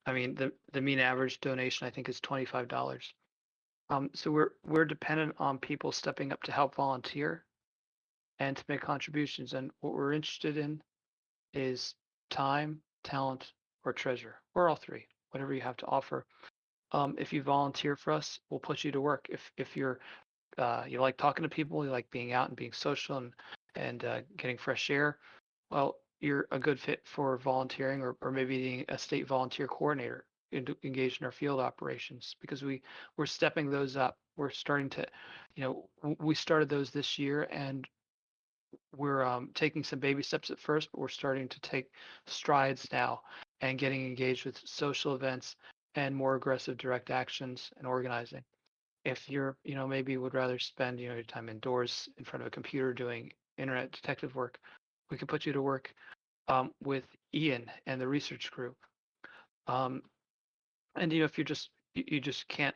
I mean, the mean average donation I think is $25. So we're dependent on people stepping up to help volunteer and to make contributions. And what we're interested in is time, talent, or treasure, or all three, whatever you have to offer. If you volunteer for us, we'll put you to work. If you're you like talking to people, you like being out and being social and getting fresh air, well, you're a good fit for volunteering or maybe being a state volunteer coordinator engaged in our field operations, because we're stepping those up. We're starting to, we started those this year, and we're taking some baby steps at first, but we're starting to take strides now and getting engaged with social events and more aggressive direct actions and organizing. If you're, maybe would rather spend, your time indoors in front of a computer doing internet detective work, we can put you to work with Ian and the research group. And if you just can't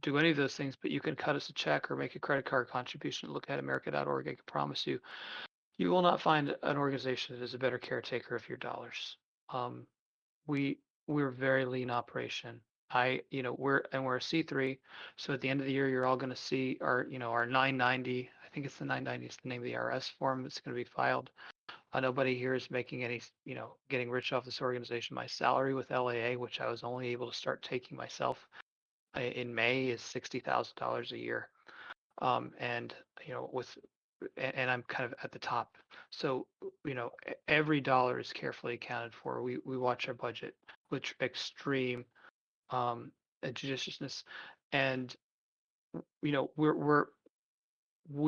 do any of those things, but you can cut us a check or make a credit card contribution at lookatamerika.org. I can promise you, you will not find an organization that is a better caretaker of your dollars. We're a very lean operation. We're a C3, so at the end of the year, you're all going to see our 990. I think it's the 990 is the name of the IRS form that's going to be filed. Nobody here is making any, getting rich off this organization. My salary with LAA, which I was only able to start taking myself in May, is $60,000 a year. And I'm kind of at the top. So, every dollar is carefully accounted for. We watch our budget with extreme judiciousness, and we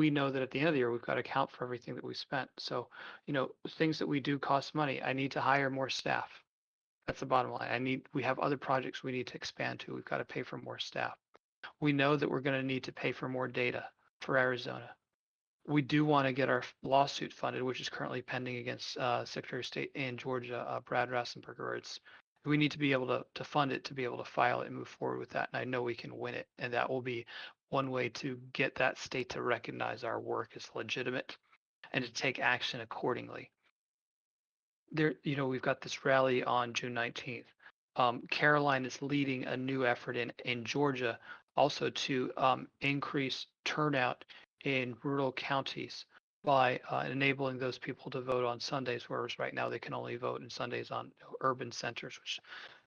know that at the end of the year we've got to account for everything that we spent. So, things that we do cost money. I need to hire more staff. That's the bottom line. We have other projects we need to expand to. We've got to pay for more staff. We know that we're going to need to pay for more data for Arizona. We do want to get our lawsuit funded, which is currently pending against Secretary of State in Georgia, Brad Rassenberger. We need to be able to fund it, to be able to file it and move forward with that. And I know we can win it. And that will be one way to get that state to recognize our work as legitimate and to take action accordingly. We've got this rally on June 19th. Caroline is leading a new effort in Georgia also to increase turnout in rural counties by enabling those people to vote on Sundays, whereas right now they can only vote on Sundays on urban centers, which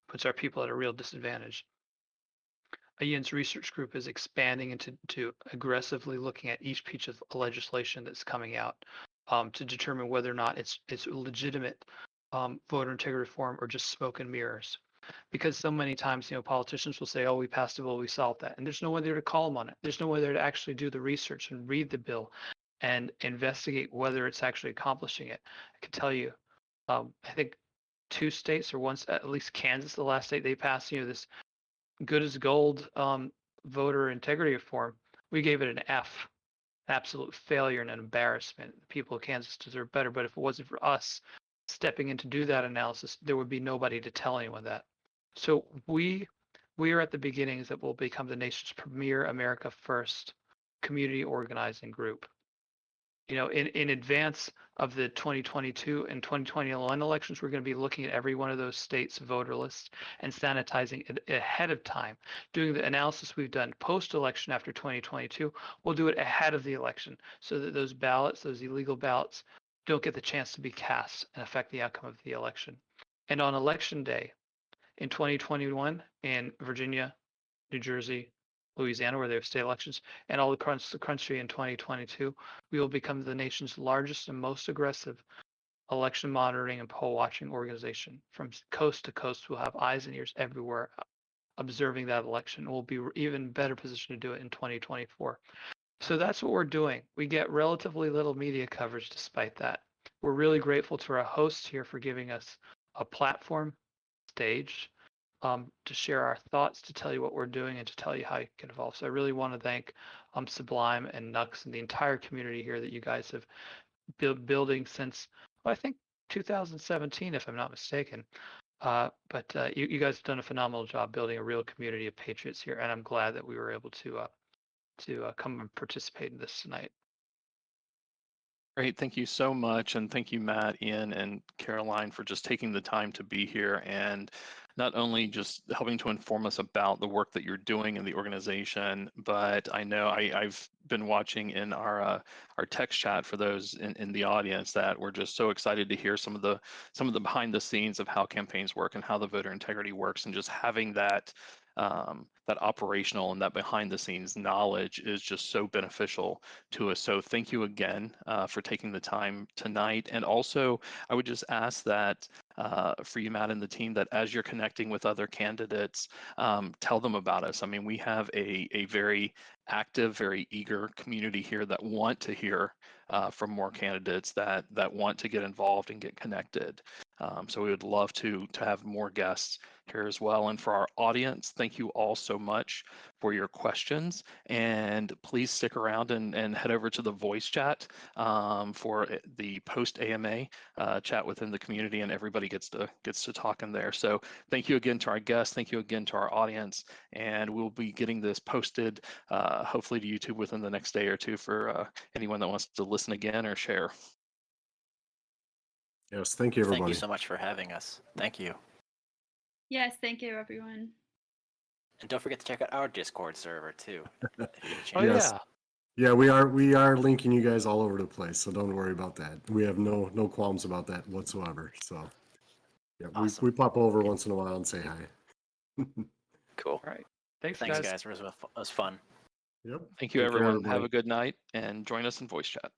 puts our people at a real disadvantage. Ian's research group is expanding into aggressively looking at each piece of legislation that's coming out to determine whether or not it's legitimate voter integrity reform or just smoke and mirrors. because so many times, politicians will say, oh, we passed a bill, we solved that. And there's no one there to call them on it. There's no one there to actually do the research and read the bill and investigate whether it's actually accomplishing it. I can tell you, I think 2 states or once, at least Kansas, the last state they passed, this good as gold voter integrity reform. We gave it an F, absolute failure and an embarrassment. The people of Kansas deserve better. But if it wasn't for us stepping in to do that analysis, there would be nobody to tell anyone that. So we are at the beginnings that will become the nation's premier America First community organizing group. In advance of the 2022 and 2021 elections, we're going to be looking at every one of those states' voter lists and sanitizing it ahead of time. Doing the analysis we've done post-election after 2022, we'll do it ahead of the election so that those ballots, those illegal ballots, don't get the chance to be cast and affect the outcome of the election. And on election day in 2021 in Virginia, New Jersey, Louisiana, where they have state elections, and all across the country in 2022, we will become the nation's largest and most aggressive election monitoring and poll watching organization. From coast to coast, we'll have eyes and ears everywhere observing that election. We'll be even better positioned to do it in 2024. So that's what we're doing. We get relatively little media coverage despite that. We're really grateful to our hosts here for giving us a platform, stage, to share our thoughts, to tell you what we're doing, and to tell you how you can evolve. So I really want to thank Sublime and Nux and the entire community here that you guys have building since, well, I think 2017, if I'm not mistaken. But you guys have done a phenomenal job building a real community of patriots here, and I'm glad that we were able to come and participate in this tonight. Great, thank you so much, and thank you, Matt, Ian, and Caroline, for just taking the time to be here and not only just helping to inform us about the work that you're doing in the organization, but I know I've been watching in our text chat for those in the audience that we're just so excited to hear some of the behind the scenes of how campaigns work and how the voter integrity works, and just having that that operational and that behind the scenes knowledge is just so beneficial to us. So thank you again for taking the time tonight. And also, I would just ask that for you, Matt, and the team, that as you're connecting with other candidates, tell them about us. I mean, we have a very active, very eager community here that want to hear from more candidates that want to get involved and get connected. So we would love to have more guests here as well. And for our audience, thank you all so much for your questions. And please stick around and head over to the voice chat for the post AMA chat within the community, and everybody gets to talk in there. So thank you again to our guests. Thank you again to our audience. And we'll be getting this posted hopefully to YouTube within the next day or two for anyone that wants to listen again or share. Yes, thank you, everybody. Thank you so much for having us. Thank you. Yes, thank you, everyone. And don't forget to check out our Discord server too. If you get a Oh chance. Yeah, we are linking you guys all over the place, so don't worry about that. We have no qualms about that whatsoever. So yeah, Awesome. we pop over once in a while and say hi. Cool. All right. Thanks Thanks, guys. guys. It was fun. Yep. Thank you, Take care, everyone. everybody. Have a good night, and join us in voice chat.